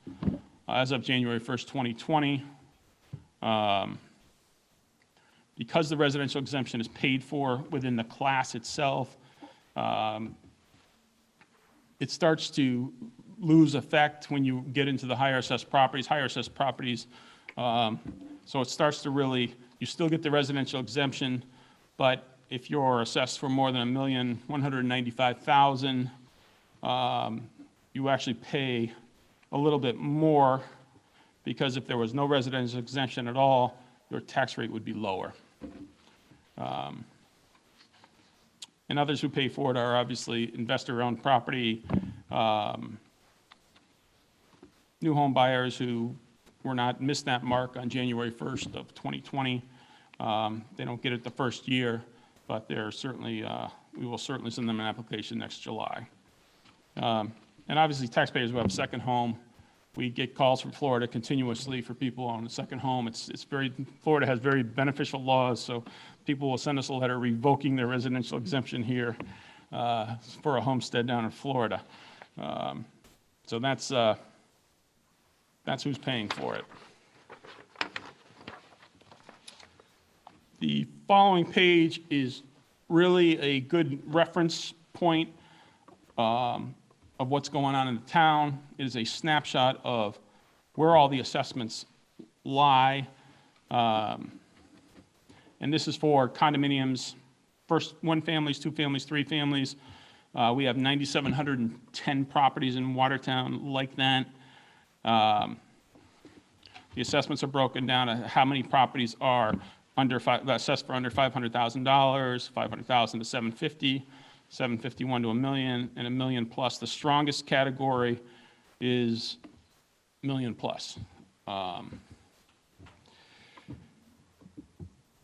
as of January 1st, 2020. Because the residential exemption is paid for within the class itself, it starts to lose effect when you get into the higher assessed properties. So it starts to really, you still get the residential exemption, but if you're assessed for more than $1,195,000, you actually pay a little bit more because if there was no residential exemption at all, your tax rate would be lower. And others who pay for it are obviously investor-owned property, new home buyers who were not missed that mark on January 1st of 2020. They don't get it the first year, but they're certainly, we will certainly send them an application next July. And obviously taxpayers who have a second home, we get calls from Florida continuously for people on a second home. Florida has very beneficial laws, so people will send us a letter revoking their residential exemption here for a homestead down in Florida. So that's who's paying for it. The following page is really a good reference point of what's going on in the town. It is a snapshot of where all the assessments lie. And this is for condominiums, first 1 families, 2 families, 3 families. We have 9,710 properties in Watertown like that. The assessments are broken down to how many properties are assessed for under $500,000, $500,000 to $750,000, $751,000 to $1 million, and $1 million plus. The strongest category is $1 million plus.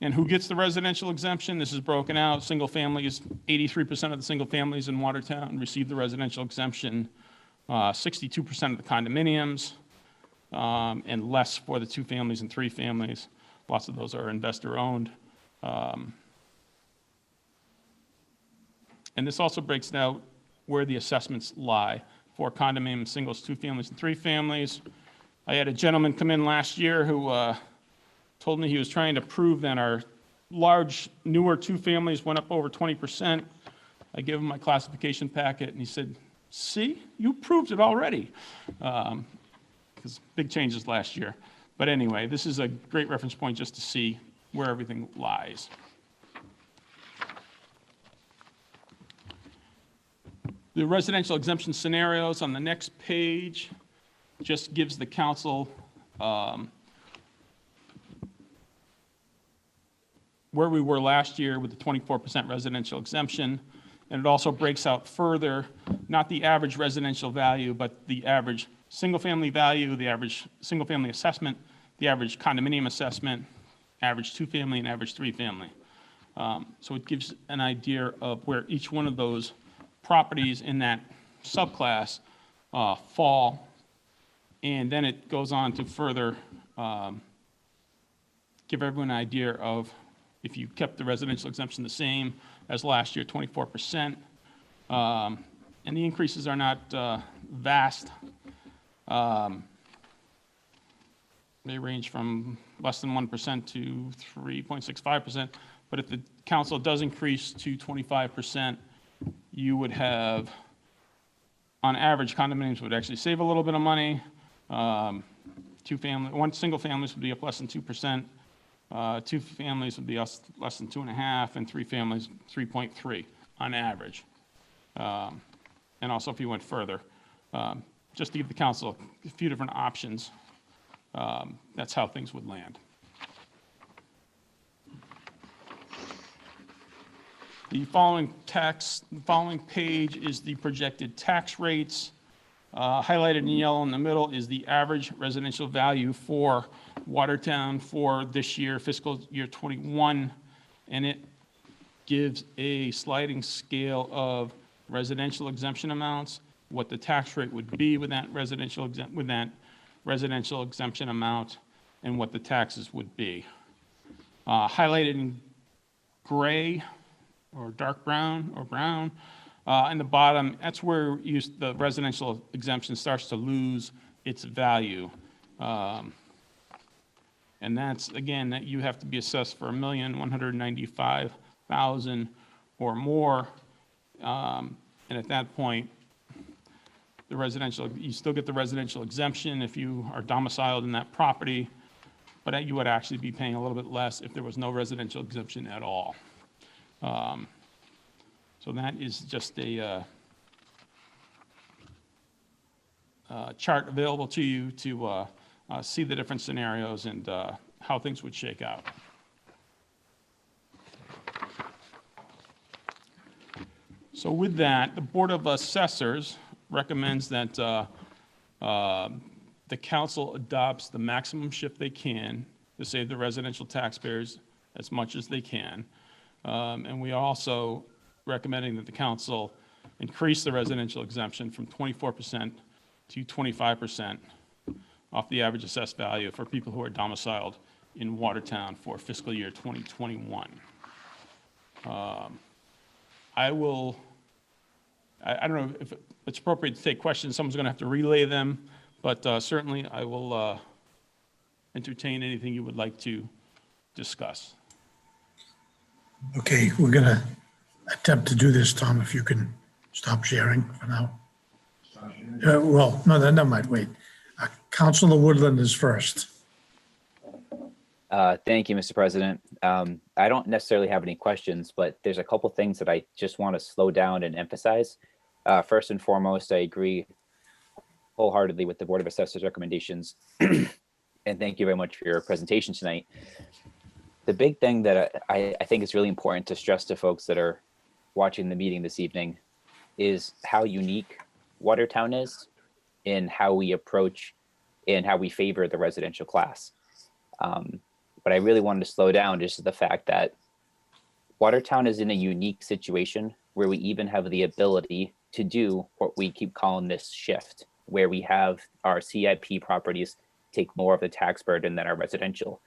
And who gets the residential exemption? This is broken out. Single families, 83% of the single families in Watertown receive the residential exemption, 62% of the condominiums, and less for the 2 families and 3 families. Lots of those are investor-owned. And this also breaks out where the assessments lie for condominium singles, 2 families, and 3 families. I had a gentleman come in last year who told me he was trying to prove that our large, newer 2 families went up over 20%. I gave him my classification packet, and he said, see, you proved it already. Because big changes last year. But anyway, this is a great reference point just to see where everything lies. The residential exemption scenarios on the next page just gives the council where we were last year with the 24% residential exemption. And it also breaks out further, not the average residential value, but the average single-family value, the average single-family assessment, the average condominium assessment, average two-family, and average three-family. So it gives an idea of where each one of those properties in that subclass fall. And then it goes on to further give everyone an idea of if you kept the residential exemption the same as last year, 24%. And the increases are not vast. They range from less than 1% to 3.65%. But if the council does increase to 25%, you would have, on average, condominiums would actually save a little bit of money. One single families would be up less than 2%. Two families would be less than 2.5%, and three families 3.3 on average. And also, if you went further, just to give the council a few different options, that's how things would land. The following page is the projected tax rates. Highlighted in yellow in the middle is the average residential value for Watertown for this year, fiscal year 21, and it gives a sliding scale of residential exemption amounts, what the tax rate would be with that residential exemption amount, and what the taxes would be. Highlighted in gray or dark brown or brown in the bottom, that's where the residential exemption starts to lose its value. And that's, again, that you have to be assessed for $1,195,000 or more. And at that point, you still get the residential exemption if you are domiciled in that property, but you would actually be paying a little bit less if there was no residential exemption at all. So that is just a chart available to you to see the different scenarios and how things would shake out. So with that, the Board of Assessors recommends that the council adopts the maximum shift they can to save the residential taxpayers as much as they can. And we are also recommending that the council increase the residential exemption from 24% to 25% off the average assessed value for people who are domiciled in Watertown for fiscal year 2021. I don't know if it's appropriate to take questions. Someone's going to have to relay them, but certainly I will entertain anything you would like to discuss.
Okay, we're going to attempt to do this, Tom, if you can stop sharing for now. Well, no, never mind, wait. Councilor Woodland is first.
Thank you, Mr. President. I don't necessarily have any questions, but there's a couple things that I just want to slow down and emphasize. First and foremost, I agree wholeheartedly with the Board of Assessors recommendations. And thank you very much for your presentation tonight. The big thing that I think is really important to stress to folks that are watching the meeting this evening is how unique Watertown is in how we approach and how we favor the residential class. But I really wanted to slow down just to the fact that Watertown is in a unique situation where we even have the ability to do what we keep calling this shift, where we have our CIP properties take more of the tax burden than our residential.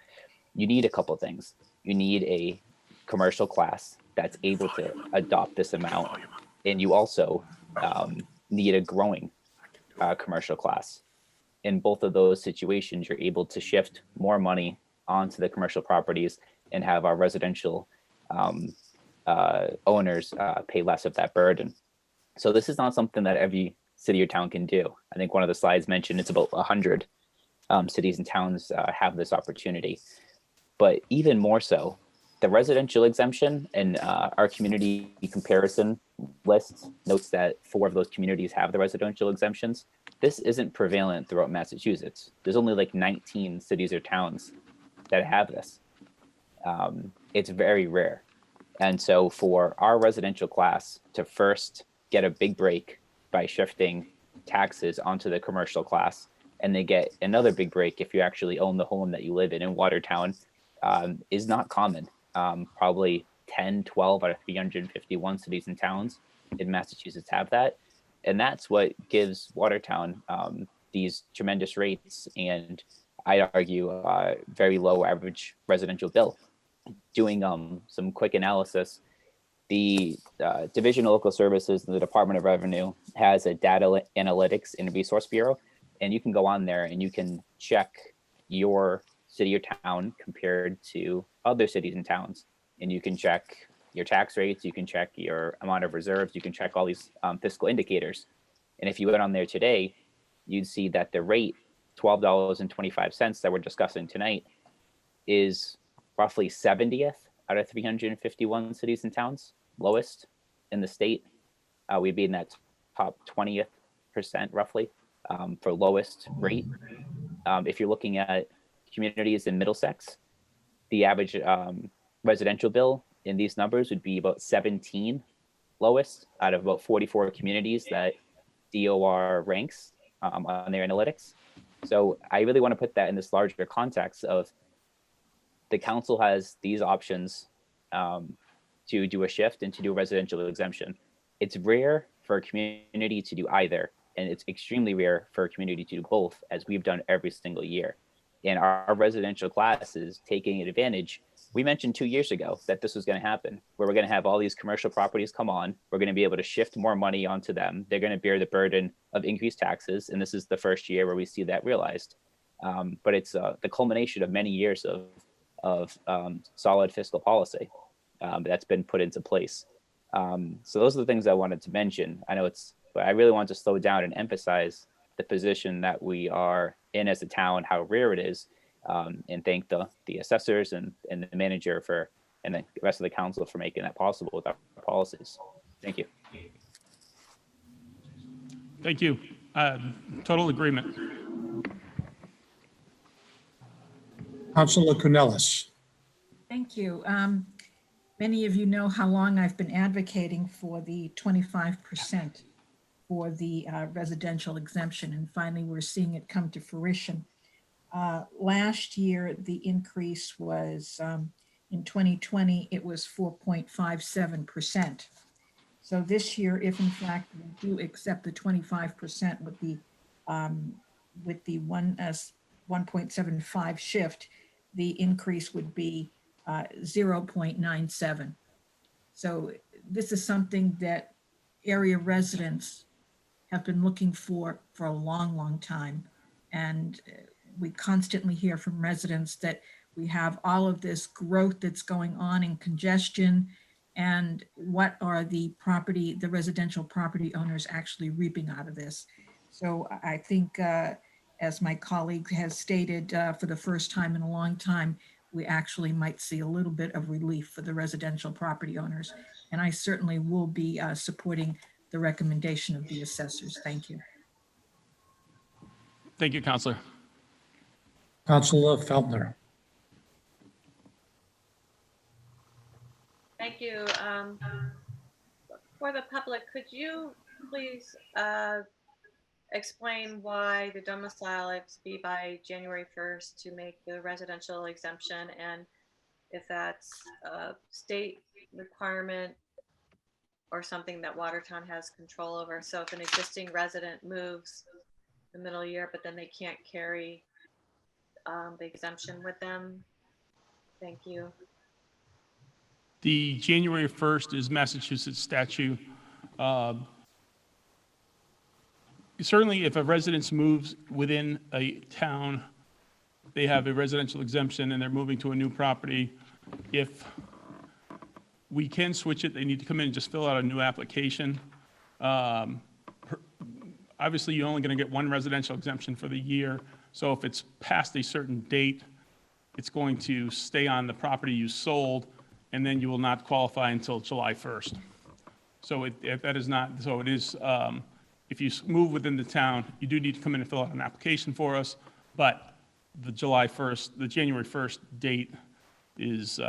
You need a couple of things. You need a commercial class that's able to adopt this amount, and you also need a growing commercial class. In both of those situations, you're able to shift more money onto the commercial properties and have our residential owners pay less of that burden. So this is not something that every city or town can do. I think one of the slides mentioned it's about 100 cities and towns have this opportunity. But even more so, the residential exemption and our community comparison list notes that 4 of those communities have the residential exemptions. This isn't prevalent throughout Massachusetts. There's only like 19 cities or towns that have this. It's very rare. And so for our residential class to first get a big break by shifting taxes onto the commercial class, and they get another big break if you actually own the home that you live in Watertown, is not common. Probably 10, 12 out of 351 cities and towns in Massachusetts have that. And that's what gives Watertown these tremendous rates and I'd argue very low average residential bill. Doing some quick analysis, the Division of Local Services and the Department of Revenue has a data analytics and resource bureau, and you can go on there and you can check your city or town compared to other cities and towns, and you can check your tax rates, you can check your amount of reserves, you can check all these fiscal indicators. And if you went on there today, you'd see that the rate, $12.25 that we're discussing tonight, is roughly 70th out of 351 cities and towns, lowest in the state. We'd be in that top 20th percent roughly for lowest rate. If you're looking at communities in Middlesex, the average residential bill in these numbers would be about 17 lowest out of about 44 communities that DOR ranks on their analytics. So I really want to put that in this larger context of the council has these options to do a shift and to do a residential exemption. It's rare for a community to do either, and it's extremely rare for a community to do both, as we've done every single year. And our residential class is taking advantage. We mentioned 2 years ago that this was going to happen, where we're going to have all these commercial properties come on. We're going to be able to shift more money onto them. They're going to bear the burden of increased taxes. And this is the first year where we see that realized. But it's the culmination of many years of solid fiscal policy that's been put into place. So those are the things I wanted to mention. I know but I really want to slow down and emphasize the position that we are in as a town, how rare it is, and thank the assessors and the manager and the rest of the council for making that possible with our policies. Thank you.
Thank you. Total agreement.
Councilor Cornelis.
Thank you. Many of you know how long I've been advocating for the 25% for the residential exemption, and finally we're seeing it come to fruition. Last year, the increase was, in 2020, it was 4.57%. So this year, if in fact we do accept the 25% with the 1.75 shift, the increase would be 0.97. So this is something that area residents have been looking for a long, long time. And we constantly hear from residents that we have all of this growth that's going on in congestion, and what are the residential property owners actually reaping out of this. So I think, as my colleague has stated, for the first time in a long time, we actually might see a little bit of relief for the residential property owners. And I certainly will be supporting the recommendation of the assessors. Thank you.
Thank you, Councilor.
Councilor Feltner.
Thank you. For the public, could you please explain why the domicile has to be by January 1st to make the residential exemption, and if that's a state requirement or something that Watertown has control over? So if an existing resident moves the middle of the year, but then they can't carry the exemption with them. Thank you.
The January 1st is Massachusetts statute. Certainly, if a residence moves within a town, they have a residential exemption and they're moving to a new property. If we can switch it, they need to come in and just fill out a new application. Obviously, you're only going to get one residential exemption for the year. So if it's past a certain date, it's going to stay on the property you sold, and then you will not qualify until July 1st. So if that is not, so it is, if you move within the town, you do need to come in and fill out an application for us, but the July 1st, the January 1st date is,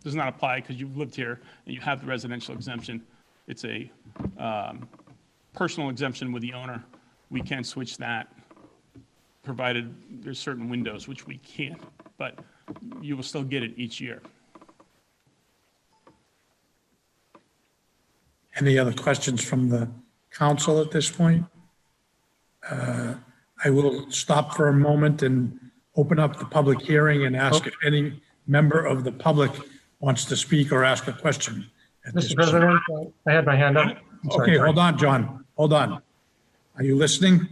does not apply because you've lived here and you have the residential exemption. It's a personal exemption with the owner. We can switch that, provided there's certain windows, which we can't, but you will still get it each year.
Any other questions from the council at this point? I will stop for a moment and open up the public hearing and ask if any member of the public wants to speak or ask a question.
Mr. President, I had my hand up. I'm sorry.
Okay, hold on, John. Hold on. Are you listening?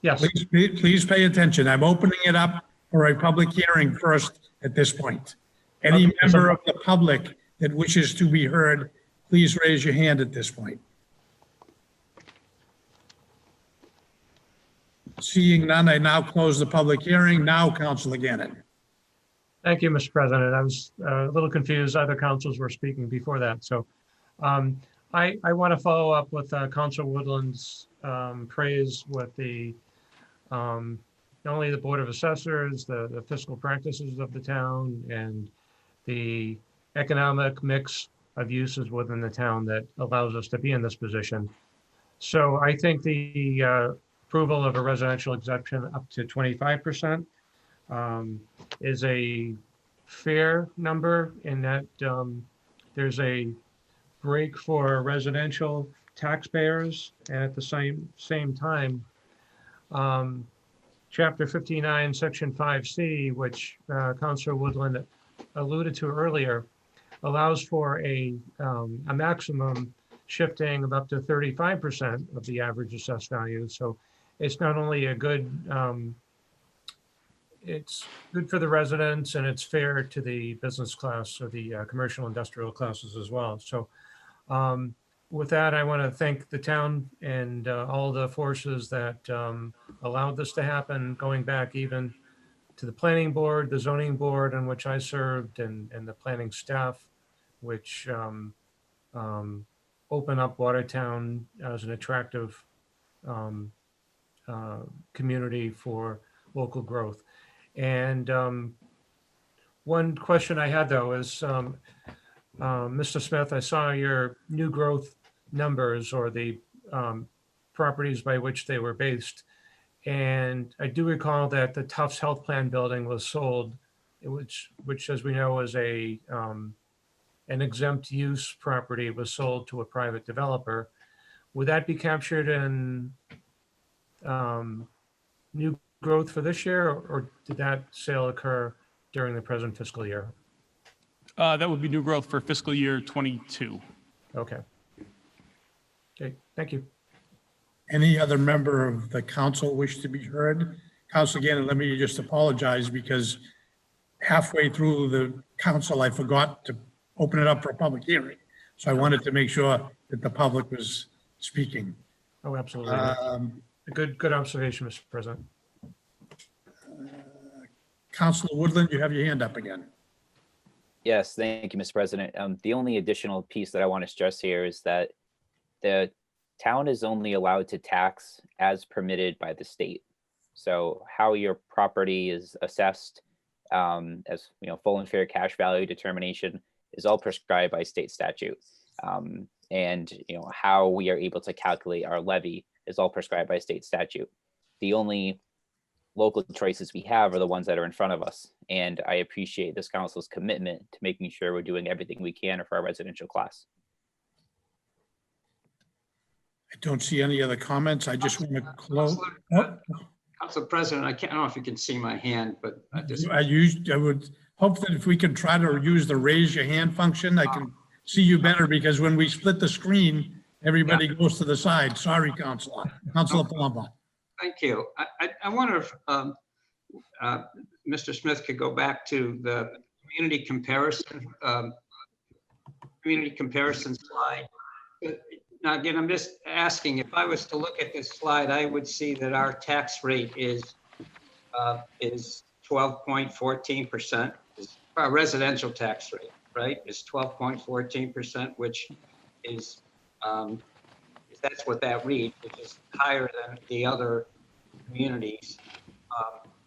Yes.
Please pay attention. I'm opening it up for a public hearing first at this point. Any member of the public that wishes to be heard, please raise your hand at this point. Seeing none, I now close the public hearing. Now, Councilor Gannon.
Thank you, Mr. President. I was a little confused. Other councils were speaking before that. So I want to follow up with Councilor Woodland's praise with the not only the Board of Assessors, the fiscal practices of the town, and the economic mix of uses within the town that allows us to be in this position. So I think the approval of a residential exemption up to 25% is a fair number in that there's a break for residential taxpayers, and at the same time, Chapter 59, Section 5C, which Councilor Woodland alluded to earlier, allows for a maximum shifting of up to 35% of the average assessed value. So it's not only a good, it's good for the residents, and it's fair to the business class or the commercial industrial classes as well. So with that, I want to thank the town and all the forces that allowed this to happen, going back even to the planning board, the zoning board in which I served, and the planning staff, which open up Watertown as an attractive community for local growth. And one question I had, though, is Mr. Smith, I saw your new growth numbers, or the properties by which they were based. And I do recall that the Tufts Health Plan building was sold, which as we know is an exempt use property, was sold to a private developer. Would that be captured in new growth for this year, or did that sale occur during the present fiscal year?
That would be new growth for fiscal year 22.
Okay. Okay, thank you.
Any other member of the council wish to be heard? Councilor Gannon, let me just apologize because halfway through the council, I forgot to open it up for a public hearing. So I wanted to make sure that the public was speaking.
Oh, absolutely. Good observation, Mr. President.
Councilor Woodland, you have your hand up again.
Yes, thank you, Mr. President. The only additional piece that I want to stress here is that the town is only allowed to tax as permitted by the state. So how your property is assessed as full and fair cash value determination is all prescribed by state statute. And how we are able to calculate our levy is all prescribed by state statute. The only local choices we have are the ones that are in front of us. And I appreciate this council's commitment to making sure we're doing everything we can for our residential class.
I don't see any other comments. I just want to close.
Council President, I don't know if you can see my hand, but I
would hope that if we could try to use the raise your hand function, I can see you better, because when we split the screen, everybody goes to the side. Sorry, Councilor Palumbo.
Thank you. I wonder if Mr. Smith could go back to the community comparison slide. Now, again, I'm just asking, if I was to look at this slide, I would see that our tax rate is 12.14%. Our residential tax rate, right, is 12.14%, which is that's what that reads, which is higher than the other communities.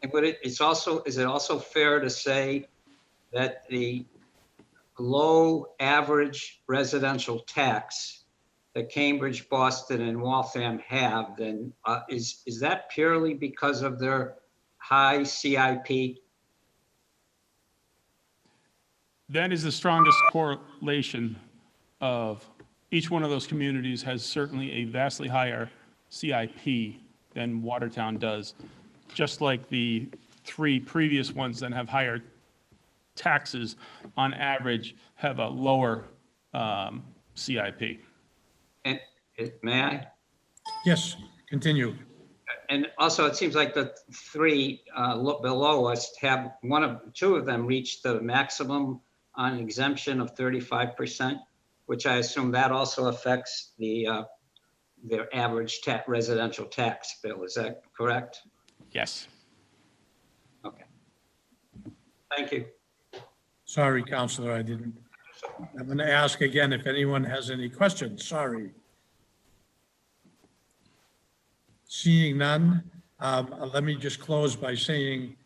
And is it also fair to say that the low average residential tax that Cambridge, Boston, and Waltham have, then is that purely because of their high CIP?
That is the strongest correlation of each one of those communities has certainly a vastly higher CIP than Watertown does, just like the 3 previous ones that have higher taxes on average have a lower CIP.
And may I?
Yes, continue.
And also, it seems like the 3 below us have two of them reached the maximum on exemption of 35%, which I assume that also affects their average residential tax bill. Is that correct?
Yes.
Okay. Thank you.
Sorry, Counselor, I didn't. I'm going to ask again if anyone has any questions. Sorry. Seeing none, let me just close by saying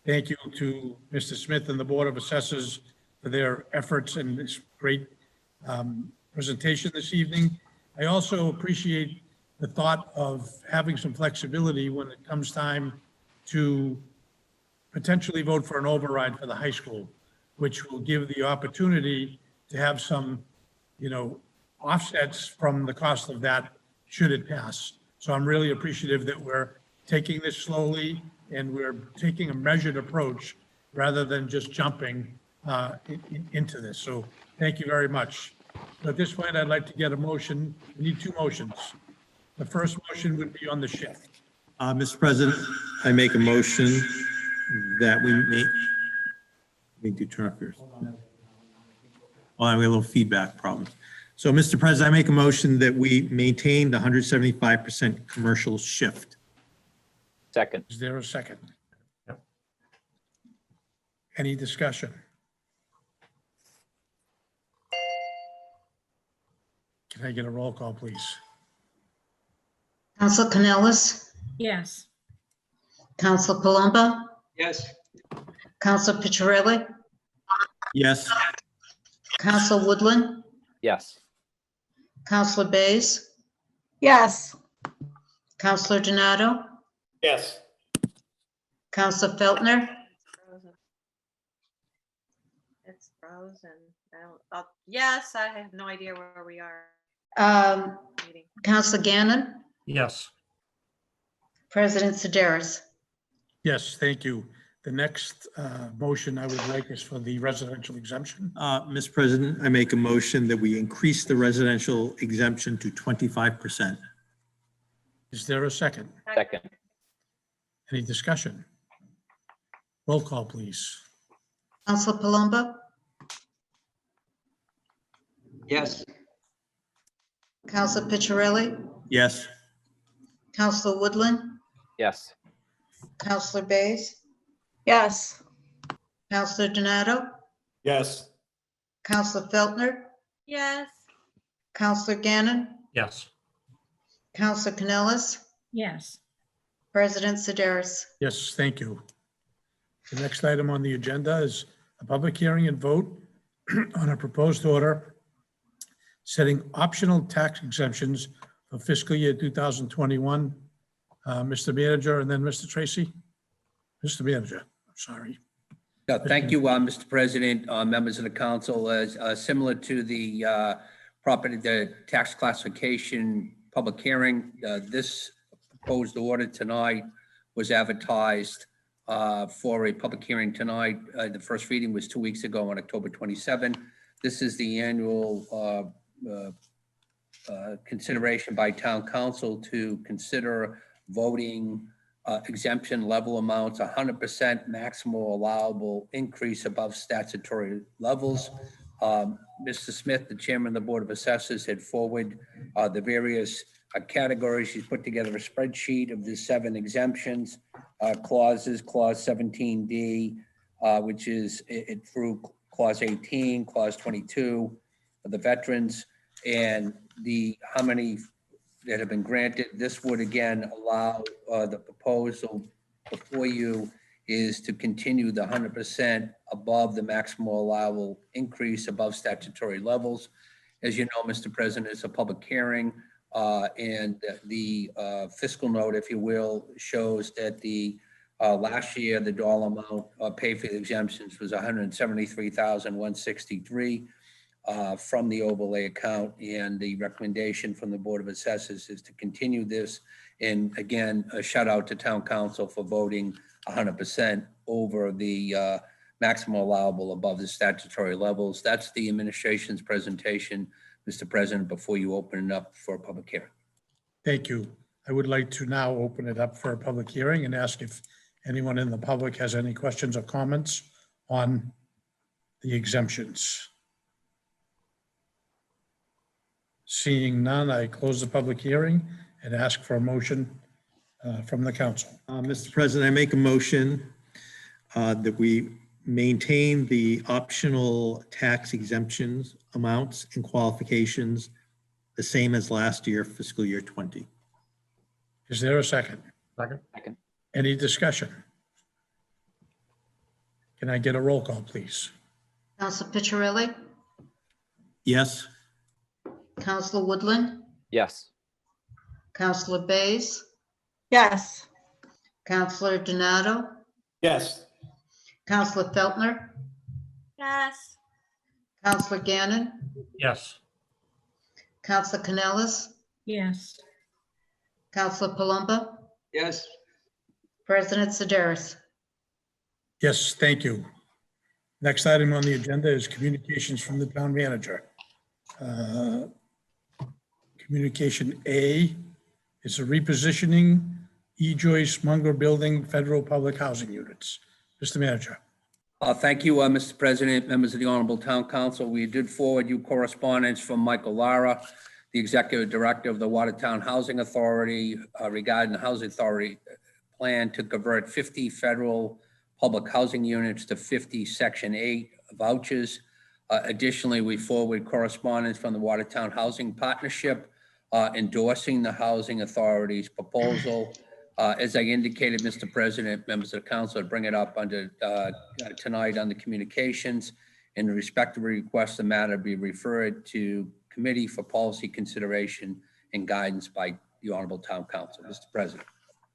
thank you to Mr. Smith and the Board of Assessors for their efforts in this great presentation this evening. I also appreciate the thought of having some flexibility when it comes time to potentially vote for an override for the high school, which will give the opportunity to have some, offsets from the cost of that should it pass. So I'm really appreciative that we're taking this slowly and we're taking a measured approach rather than just jumping into this. So thank you very much. At this point, I'd like to get a motion. We need 2 motions. The first motion would be on the shift.
Mr. President, I make a motion that we need to turn off yours. Oh, we have a little feedback problem. So, Mr. President, I make a motion that we maintain the 175% commercial shift.
Second.
Is there a second? Any discussion? Can I get a roll call, please?
Council Canellis,
Yes.
Council Palumbo,
Yes.
Council Picciarelli,
Yes.
Council Woodland,
Yes.
Councilor Bays,
Yes.
Councilor Donato,
Yes.
Councilor Feltner,
It's frozen. Yes, I have no idea where we are. Meeting.
Councilor Gannon,
Yes.
President Sedaris.
Yes, thank you. The next motion I would like is for the residential exemption.
Mr. President, I make a motion that we increase the residential exemption to 25%.
Is there a second?
Second.
Any discussion? Roll call, please.
Council Palumbo,
Yes.
Council Picciarelli,
Yes.
Councilor Woodland,
Yes.
Councilor Bays,
Yes.
Councilor Donato,
Yes.
Councilor Feltner,
Yes.
Councilor Gannon,
Yes.
Councilor Canellis,
Yes.
President Sedaris.
Yes, thank you. The next item on the agenda is a public hearing and vote on a proposed order setting optional tax exemptions for fiscal year 2021. Mr. Manager and then Mr. Tracy. Mr. Manager, I'm sorry.
Thank you, Mr. President, members of the council. As similar to the the tax classification public hearing, this proposed order tonight was advertised for a public hearing tonight. The first reading was 2 weeks ago on October 27. This is the annual consideration by town council to consider voting exemption level amounts, 100% maximum allowable increase above statutory levels. Mr. Smith, the chairman of the Board of Assessors, had forwarded the various categories. He's put together a spreadsheet of the 7 exemptions clauses, clause 17D, which is it through clause 18, clause 22, of the veterans, and how many that have been granted. This would again allow the proposal before you is to continue the 100% above the maximum allowable increase above statutory levels. As you know, Mr. President, it's a public hearing, and the fiscal note, if you will, shows that the last year, the dollar amount paid for the exemptions was $173,163 from the overlay account, and the recommendation from the Board of Assessors is to continue this. And again, a shout out to Town Council for voting 100% over the maximum allowable above the statutory levels. That's the administration's presentation, Mr. President, before you open it up for a public hearing.
Thank you. I would like to now open it up for a public hearing and ask if anyone in the public has any questions or comments on the exemptions. Seeing none, I close the public hearing and ask for a motion from the council.
Mr. President, I make a motion that we maintain the optional tax exemptions amounts and qualifications the same as last year, fiscal year 20.
Is there a second?
Second.
Second.
Any discussion? Can I get a roll call, please?
Council Picciarelli,
Yes.
Council Woodland,
Yes.
Councilor Bays,
Yes.
Councilor Donato,
Yes.
Councilor Feltner,
Yes.
Councilor Gannon,
Yes.
Councilor Canellis,
Yes.
Councilor Palumbo,
Yes.
President Sedaris.
Yes, thank you. Next item on the agenda is communications from the town manager. Communication A is a repositioning E. Joyce Munger Building Federal Public Housing Units. Mr. Manager.
Thank you, Mr. President, members of the Honorable Town Council. We did forward you correspondence from Michael Lara, the Executive Director of the Watertown Housing Authority, regarding the Housing Authority plan to convert 50 federal public housing units to 50 Section 8 vouchers. Additionally, we forward correspondence from the Watertown Housing Partnership endorsing the Housing Authority's proposal. As I indicated, Mr. President, members of the council, I'd bring it up under tonight on the communications. In respect to request, the matter be referred to committee for policy consideration and guidance by the Honorable Town Council. Mr. President.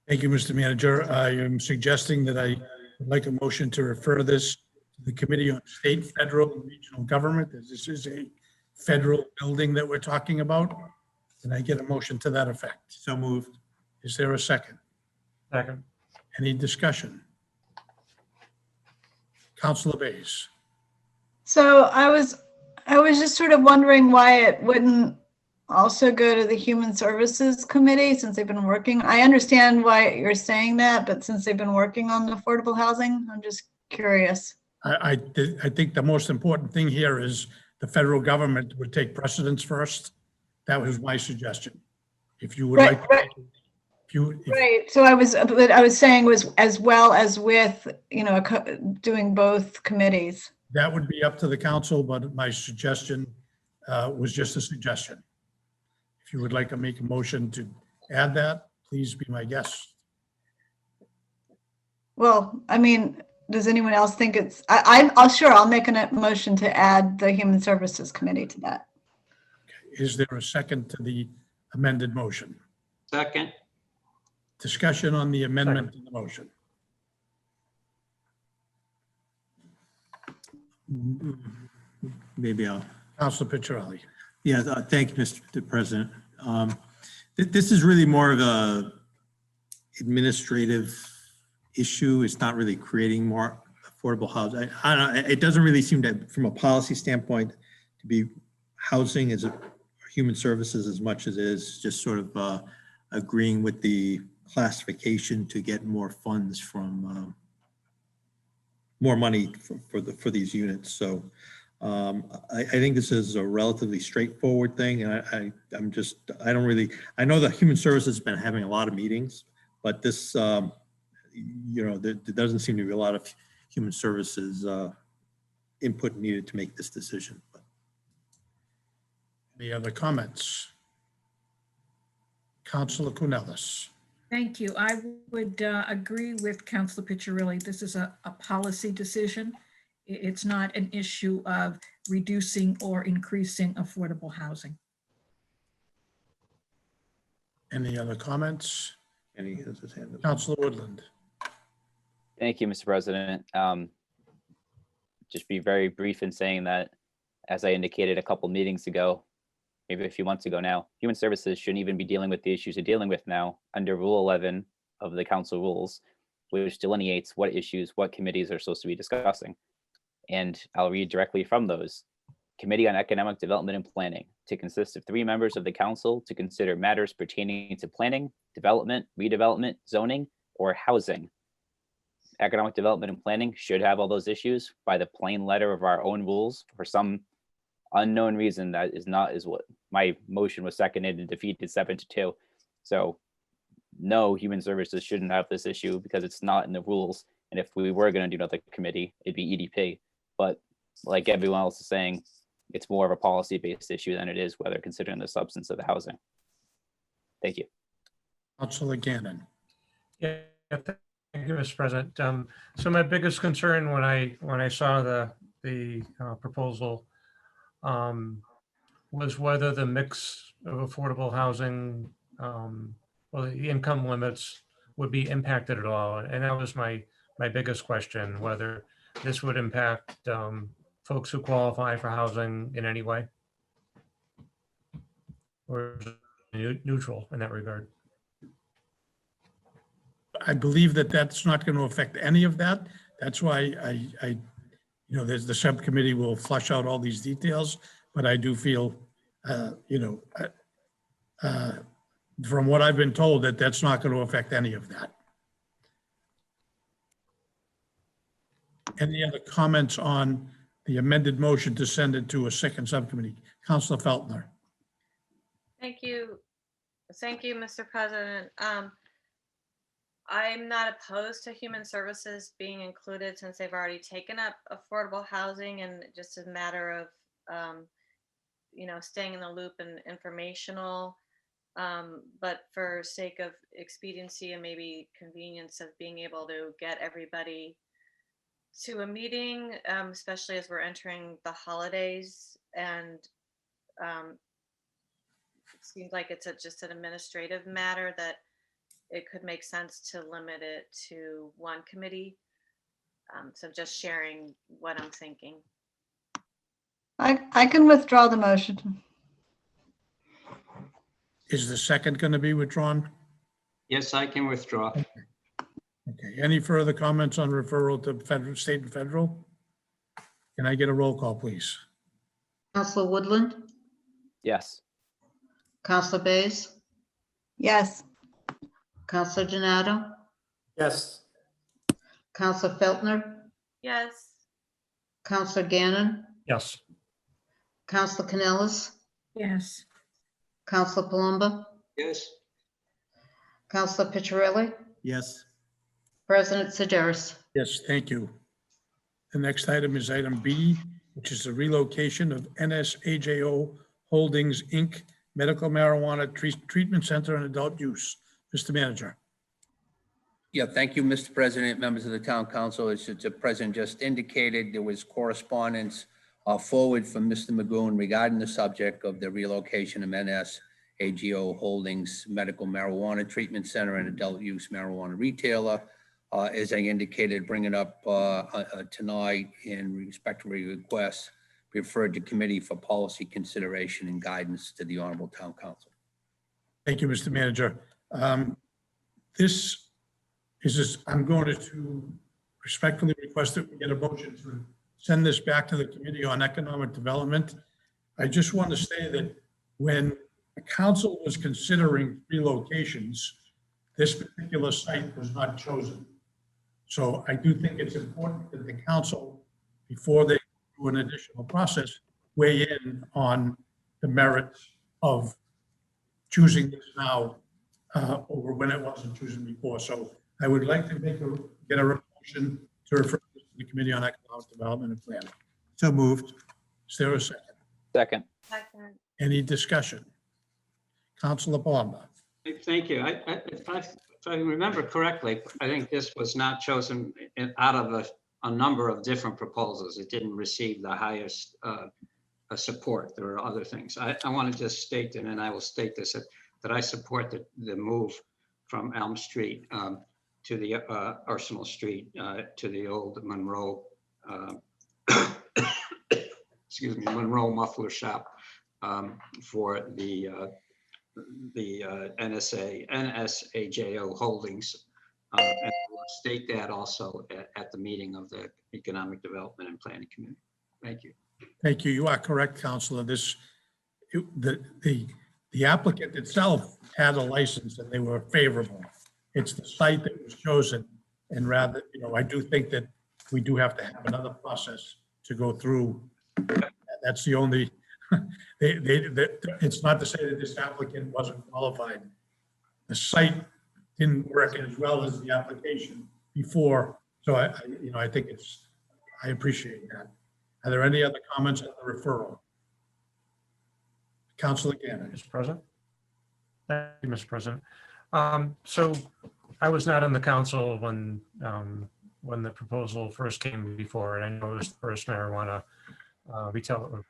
Thank you, Mr. Manager. I am suggesting that I would like a motion to refer this to the Committee on State, Federal, and Regional Government, as this is a federal building that we're talking about. Can I get a motion to that effect?
So moved.
Is there a second?
Second.
Any discussion? Councilor Bays.
So I was just sort of wondering why it wouldn't also go to the Human Services Committee since they've been working. I understand why you're saying that, but since they've been working on the affordable housing, I'm just curious.
I think the most important thing here is the federal government would take precedence first. That was my suggestion. If you would
Right,
like,
right.
if
Right. So I was saying was as well as with, doing both committees.
that would be up to the council, but my suggestion was just a suggestion. If you would like to make a motion to add that, please be my guest.
Well, I mean, does anyone else think it's, I'll make a motion to add the Human Services Committee to that.
Is there a second to the amended motion?
Second.
Discussion on the amendment to the motion.
Maybe I'll.
Councilor Picciarelli.
Yeah, thank you, Mr. President. This is really more of a administrative issue. It's not really creating more affordable housing. I don't know, it doesn't really seem to, from a policy standpoint, to be housing as a human services as much as it is just sort of agreeing with the classification to get more funds from more money for these units. So I think this is a relatively straightforward thing, and I know that Human Services has been having a lot of meetings, but this, there doesn't seem to be a lot of Human Services input needed to make this decision. Any other comments? Councilor Canellis.
Thank you. I would agree with Councilor Piccirilli. This is a policy decision. It's not an issue of reducing or increasing affordable housing.
Any other comments?
Any has his hand up.
Councilor Woodland.
Thank you, Mr. President. Just be very brief in saying that, as I indicated a couple meetings ago, maybe a few months ago now, Human Services shouldn't even be dealing with the issues they're dealing with now under Rule 11 of the council rules, which delineates what issues, what committees are supposed to be discussing. And I'll read directly from those. Committee on Economic Development and Planning to consist of 3 members of the council to consider matters pertaining to planning, development, redevelopment, zoning, or housing. Economic Development and Planning should have all those issues by the plain letter of our own rules. For some unknown reason, that is what my motion was seconded and defeated 7-2. So no, Human Services shouldn't have this issue because it's not in the rules. And if we were going to do another committee, it'd be EDP. But like everyone else is saying, it's more of a policy-based issue than it is whether considering the substance of the housing. Thank you.
Councilor Gannon.
Yeah, thank you, Mr. President. So my biggest concern when I saw the proposal was whether the mix of affordable housing, or the income limits would be impacted at all. And that was my biggest question, whether this would impact folks who qualify for housing in any way, or is it neutral in that regard.
I believe that that's not going to affect any of that. That's why there's the subcommittee will flush out all these details, but I do feel, from what I've been told, that that's not going to affect any of that. Any other comments on the amended motion to send it to a second subcommittee? Councilor Feltner.
Thank you. Thank you, Mr. President. I'm not opposed to Human Services being included since they've already taken up affordable housing, and just a matter of, staying in the loop and informational. But for sake of expediency and maybe convenience of being able to get everybody to a meeting, especially as we're entering the holidays, and it seems like it's just an administrative matter that it could make sense to limit it to one committee. So just sharing what I'm thinking.
I can withdraw the motion.
Is the second going to be withdrawn?
Yes, I can withdraw.
Okay, any further comments on referral to federal, state and federal? Can I get a roll call, please?
Councilor Woodland,
Yes.
Councilor Bays,
Yes.
Councilor Donato,
Yes.
Councilor Feltner,
Yes.
Councilor Gannon,
Yes.
Councilor Canellis,
Yes.
Councilor Palumba,
Yes,
Councilor Piccirilli,
Yes.
President Sedaris.
Yes, thank you. The next item is item B, which is the relocation of NSAJO Holdings, Inc., Medical Marijuana Treatment Center and Adult Use. Mr. Manager.
Yeah, thank you, Mr. President, members of the Town Council. As the President just indicated, there was correspondence forward from Mr. Magoon regarding the subject of the relocation of NSAGO Holdings Medical Marijuana Treatment Center and Adult Use Marijuana Retailer. As I indicated, bring it up tonight in respectful requests referred to Committee for Policy Consideration and Guidance to the Honorable Town Council.
Thank you, Mr. Manager. I'm going to respectfully request that we get a motion to send this back to the Committee on Economic Development. I just want to say that when the council was considering relocations, this particular site was not chosen. So I do think it's important that the council, before they do an additional process, weigh in on the merits of choosing this now over when it wasn't chosen before. So I would like to get a motion to refer this to the Committee on Economic Development and Planning.
So moved.
Is there a second?
Second.
Any discussion? Councilor Palumba.
thank you. I if I remember correctly, I think this was not chosen out of a number of different proposals. It didn't receive the highest support. There are other things. I want to just state, and I will state this, that I support the move from Elm Street to the Arsenal Street to the old Monroe, excuse me, Monroe Muffler Shop for the NSAJO Holdings. And we'll state that also at the meeting of the Economic Development and Planning Committee. Thank you.
Thank you. You are correct, Counselor. The applicant itself had a license and they were favorable. It's the site that was chosen. And rather, I do think that we do have to have another process to go through. That's the only, it's not to say that this applicant wasn't qualified. The site didn't work as well as the application before. So I think I appreciate that. Are there any other comments on the referral? Councilor Gannon.
Mr. President. Thank you, Mr. President. So I was not on the council when the proposal first came before, and I know it was the first marijuana retail or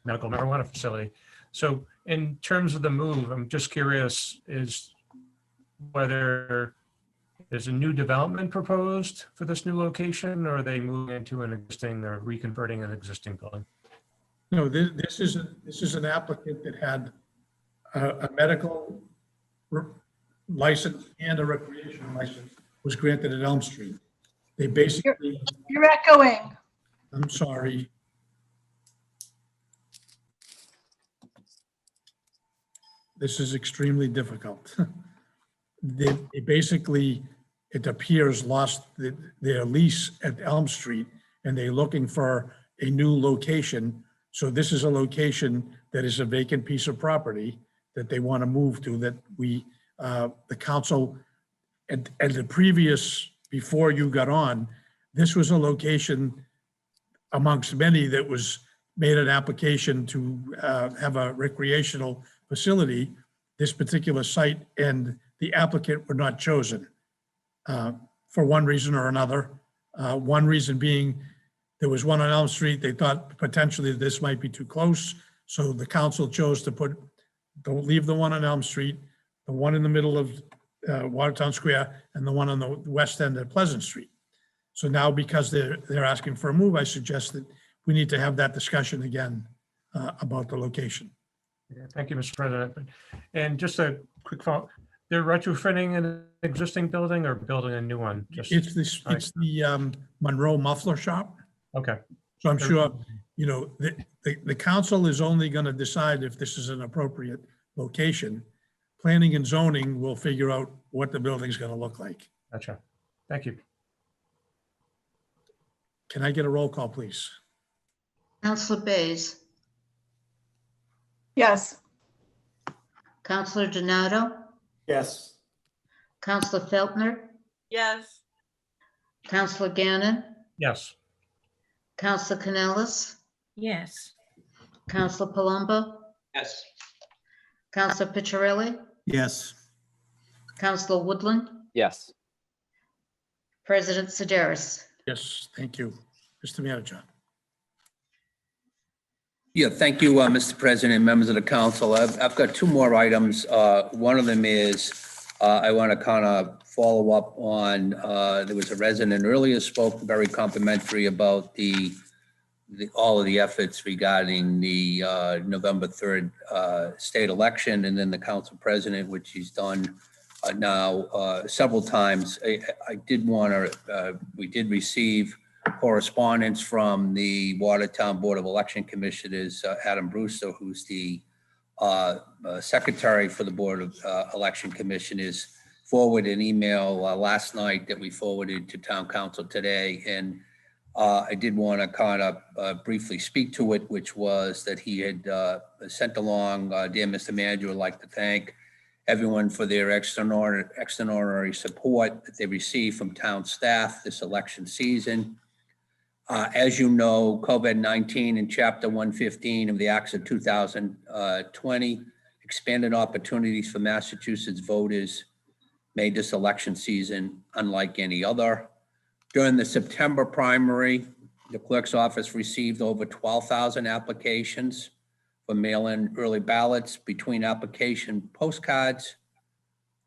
medical marijuana facility. So in terms of the move, I'm just curious is whether there's a new development proposed for this new location, or are they moving into an existing or reconverting an existing building?
No, this is an applicant that had a medical license and a recreational license was granted at Elm Street. They basically.
You're echoing.
I'm sorry. This is extremely difficult. They basically, it appears, lost their lease at Elm Street and they're looking for a new location. So this is a location that is a vacant piece of property that they want to move to, that the council, and the previous, before you got on, this was a location amongst many that was made an application to have a recreational facility, this particular site, and the applicant were not chosen for one reason or another. One reason being there was one on Elm Street. They thought potentially this might be too close. So the council chose to don't leave the one on Elm Street, the one in the middle of Watertown Square, and the one on the west end of Pleasant Street. So now, because they're asking for a move, I suggest that we need to have that discussion again about the location.
Yeah, thank you, Mr. President. And just a quick follow, they're retrofitting an existing building or building a new one?
It's the Monroe Muffler Shop.
Okay.
So I'm sure, the council is only going to decide if this is an appropriate location. Planning and zoning will figure out what the building's going to look like.
Gotcha. Thank you.
Can I get a roll call, please?
Councilor Bays,
Yes.
Councilor Donato,
Yes.
Councilor Feltner,
Yes.
Councilor Gannon,
Yes.
Councilor Canellis,
Yes.
Councilor Palumbo,
Yes.
Councilor Picciarelli,
Yes.
Councilor Woodland,
Yes.
President Sedaris.
Yes, thank you. Mr. Manager.
Yeah, thank you, Mr. President, members of the council. I've got two more items. One of them is I want to kind of follow up on, there was a resident earlier spoke very complimentary about all of the efforts regarding the November 3rd state election, and then the council president, which he's done now several times. I did want to, we did receive correspondence from the Watertown Board of Election Commissioners, Adam Brewster, who's the secretary for the Board of Election Commissioners, forwarded an email last night that we forwarded to town council today. And I did want to kind of briefly speak to it, which was that he had sent along, dear Mr. Manager, would like to thank everyone for their extraordinary support that they received from town staff this election season. As you know, COVID-19 in Chapter 115 of the Acts of 2020 expanded opportunities for Massachusetts voters made this election season unlike any other. During the September primary, the clerk's office received over 12,000 applications for mail-in early ballots. Between application postcards,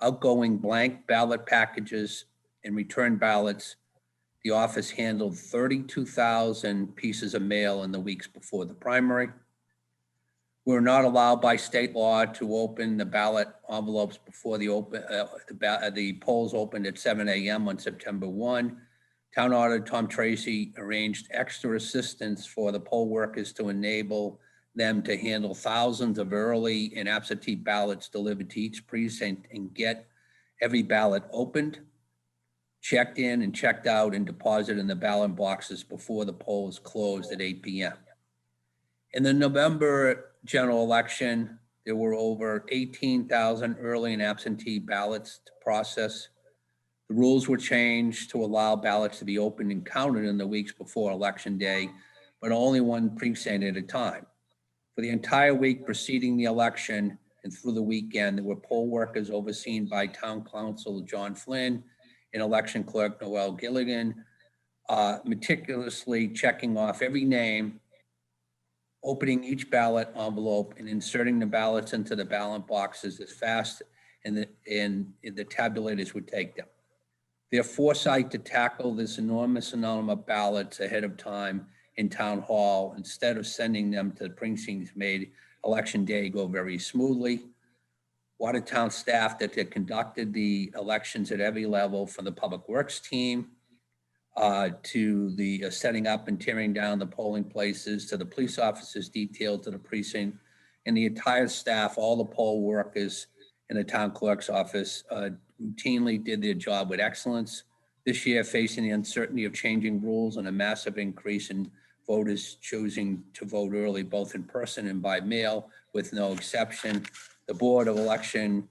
outgoing blank ballot packages, and return ballots, the office handled 32,000 pieces of mail in the weeks before the primary. We're not allowed by state law to open the ballot envelopes before the polls opened at 7 a.m. on September 1. Town Auditor Tom Tracy arranged extra assistance for the poll workers to enable them to handle thousands of early and absentee ballots delivered to each precinct and get every ballot opened, checked in and checked out, and deposited in the ballot boxes before the polls closed at 8 p.m. In the November general election, there were over 18,000 early and absentee ballots to process. The rules were changed to allow ballots to be opened and counted in the weeks before Election Day, but only one precinct at a time. For the entire week preceding the election and through the weekend, there were poll workers overseen by Town Council John Flynn and Election Clerk Noel Gilligan, meticulously checking off every name, opening each ballot envelope, and inserting the ballots into the ballot boxes as fast as the tabulators would take them. Their foresight to tackle this enormous amount of ballots ahead of time in Town Hall, instead of sending them to the precincts, made Election Day go very smoothly. Watertown staff that had conducted the elections at every level, from the Public Works team to the setting up and tearing down the polling places, to the police officers detailed to the precinct, and the entire staff, all the poll workers in the town clerk's office routinely did their job with excellence. This year, facing the uncertainty of changing rules and a massive increase in voters choosing to vote early, both in person and by mail, with no exception, the Board of Election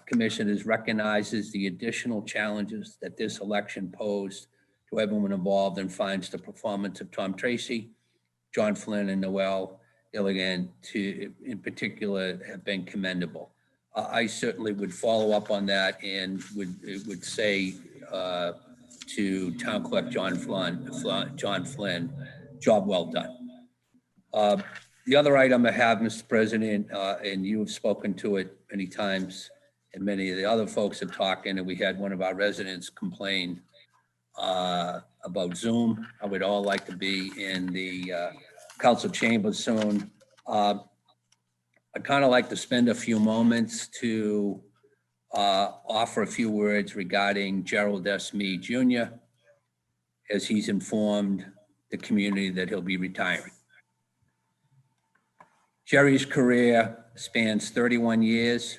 Commissioners recognizes the additional challenges that this election posed to everyone involved and finds the performance of Tom Tracy, John Flynn, and Noel Gilligan in particular have been commendable. I certainly would follow up on that and would say to Town Clerk John Flynn, job well done. The other item I have, Mr. President, and you have spoken to it many times, and many of the other folks have talked, and we had one of our residents complain about Zoom. I would all like to be in the council chamber soon. I'd kind of like to spend a few moments to offer a few words regarding Gerald S. Mead Jr., as he's informed the community that he'll be retiring. Jerry's career spans 31 years,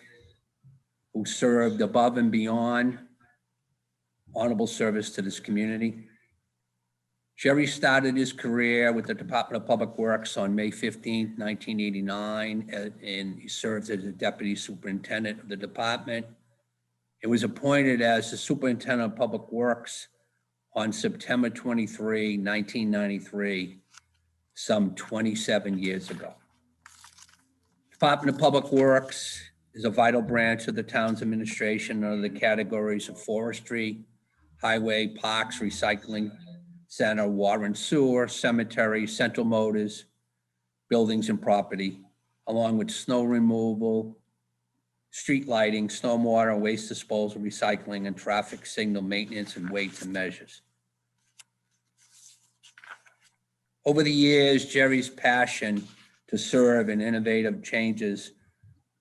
who served above and beyond honorable service to this community. Jerry started his career with the Department of Public Works on May 15, 1989, and he served as a deputy superintendent of the department. He was appointed as the superintendent of Public Works on September 23, 1993, some 27 years ago. Department of Public Works is a vital branch of the town's administration under the categories of forestry, highway, parks, recycling center, water and sewer, cemetery, central motors, buildings and property, along with snow removal, street lighting, stormwater, waste disposal, recycling, and traffic signal maintenance and weights and measures. Over the years, Jerry's passion to serve and innovative changes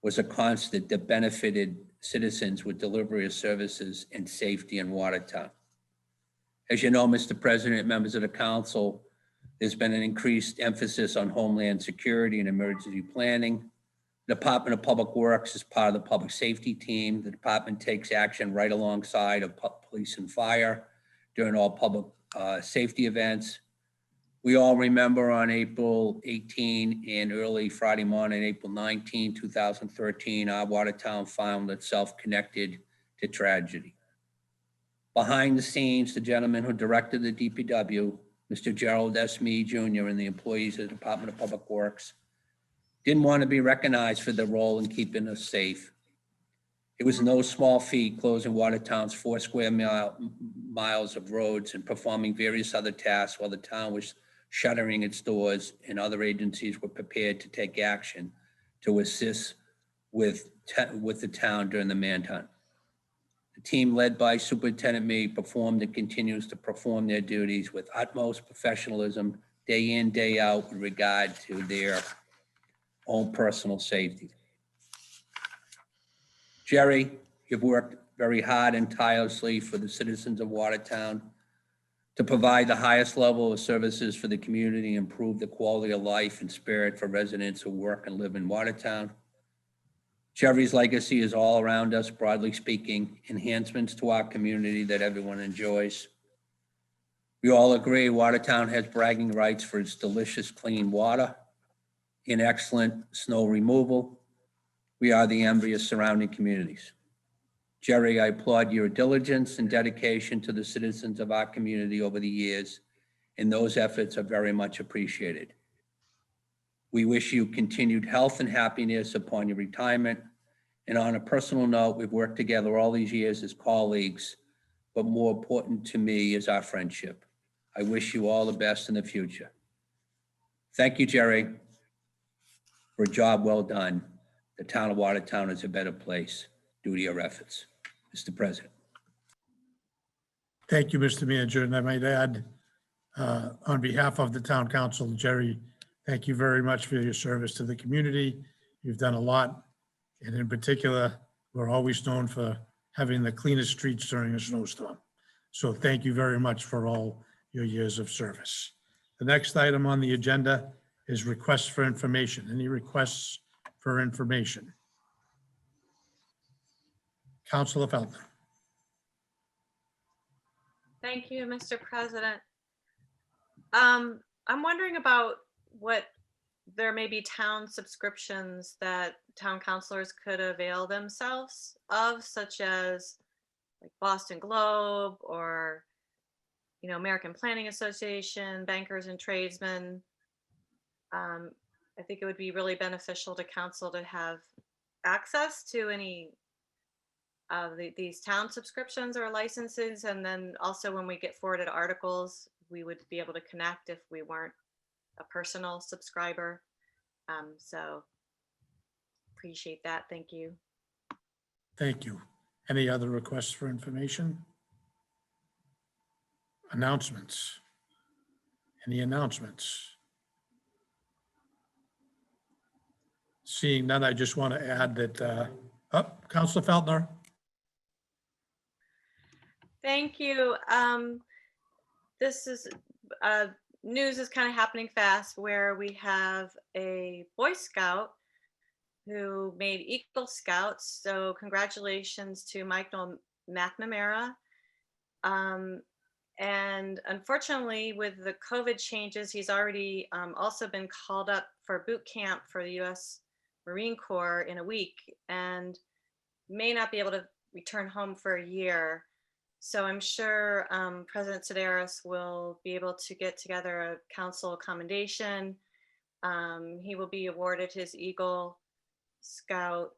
was a constant that benefited citizens with delivery of services and safety in Watertown. As you know, Mr. President, members of the council, there's been an increased emphasis on homeland security and emergency planning. The Department of Public Works is part of the public safety team. The department takes action right alongside of police and fire during all public safety events. We all remember on April 18 and early Friday morning, April 19, 2013, our Watertown found itself connected to tragedy. Behind the scenes, the gentleman who directed the DPW, Mr. Gerald S. Mead Jr., and the employees of the Department of Public Works didn't want to be recognized for their role in keeping us safe. It was no small feat closing Watertown's 4 square miles of roads and performing various other tasks while the town was shuttering its doors and other agencies were prepared to take action to assist with the town during the manhunt. The team led by Superintendent Ma performed and continues to perform their duties with utmost professionalism day in, day out with regard to their own personal safety. Jerry, you've worked very hard and tirelessly for the citizens of Watertown to provide the highest level of services for the community, improve the quality of life and spirit for residents who work and live in Watertown. Jerry's legacy is all around us, broadly speaking, enhancements to our community that everyone enjoys. We all agree Watertown has bragging rights for its delicious clean water and excellent snow removal. We are the envy of surrounding communities. Jerry, I applaud your diligence and dedication to the citizens of our community over the years, and those efforts are very much appreciated. We wish you continued health and happiness upon your retirement. And on a personal note, we've worked together all these years as colleagues, but more important to me is our friendship. I wish you all the best in the future. Thank you, Jerry, for a job well done. The town of Watertown is a better place due to your efforts. Mr. President.
Thank you, Mr. Manager. And I might add, on behalf of the town council, Jerry, thank you very much for your service to the community. You've done a lot. And in particular, we're always known for having the cleanest streets during a snowstorm. So thank you very much for all your years of service. The next item on the agenda is requests for information. Any requests for information? Councilor Felton.
Thank you, Mr. President. I'm wondering about what there may be town subscriptions that town councilors could avail themselves of, such as like Boston Globe or, you know, American Planning Association, Bankers and Tradesmen. I think it would be really beneficial to council to have access to any of these town subscriptions or licenses. And then also when we get forwarded articles, we would be able to connect if we weren't a personal subscriber. So appreciate that. Thank you.
Thank you. Any other requests for information? Announcements? Any announcements? Seeing none, I just want to add that, Councilor Feltner.
Thank you. This is news is kind of happening fast where we have a Boy Scout who made Eagle Scouts. So congratulations to Michael McNamara. And unfortunately, with the COVID changes, he's already also been called up for boot camp for the U.S. Marine Corps in a week and may not be able to return home for a year. So I'm sure President Sedaris will be able to get together a council commendation. He will be awarded his Eagle Scout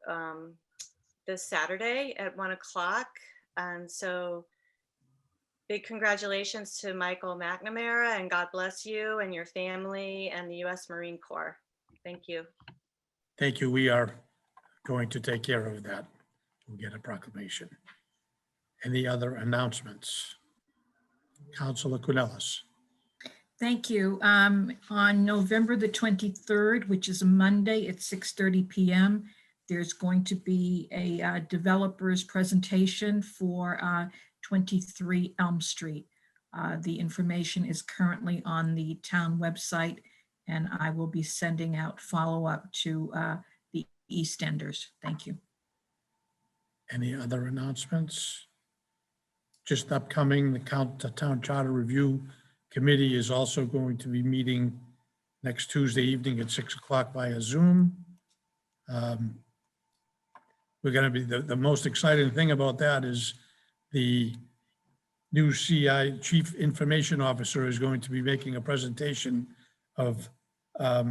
this Saturday at 1 o'clock. And so big congratulations to Michael McNamara, and God bless you and your family and the U.S. Marine Corps. Thank you.
Thank you. We are going to take care of that. We'll get a proclamation. Any other announcements? Councilor Cornelis.
Thank you. On November the 23rd, which is a Monday at 6:30 p.m., there's going to be a developer's presentation for 23 Elm Street. The information is currently on the town website, and I will be sending out follow-up to the East Enders. Thank you.
Any other announcements? Just upcoming, the Town Charter Review Committee is also going to be meeting next Tuesday evening at 6 o'clock via Zoom. We're going to be, the most exciting thing about that is the new CI, Chief Information Officer, is going to be making a presentation of a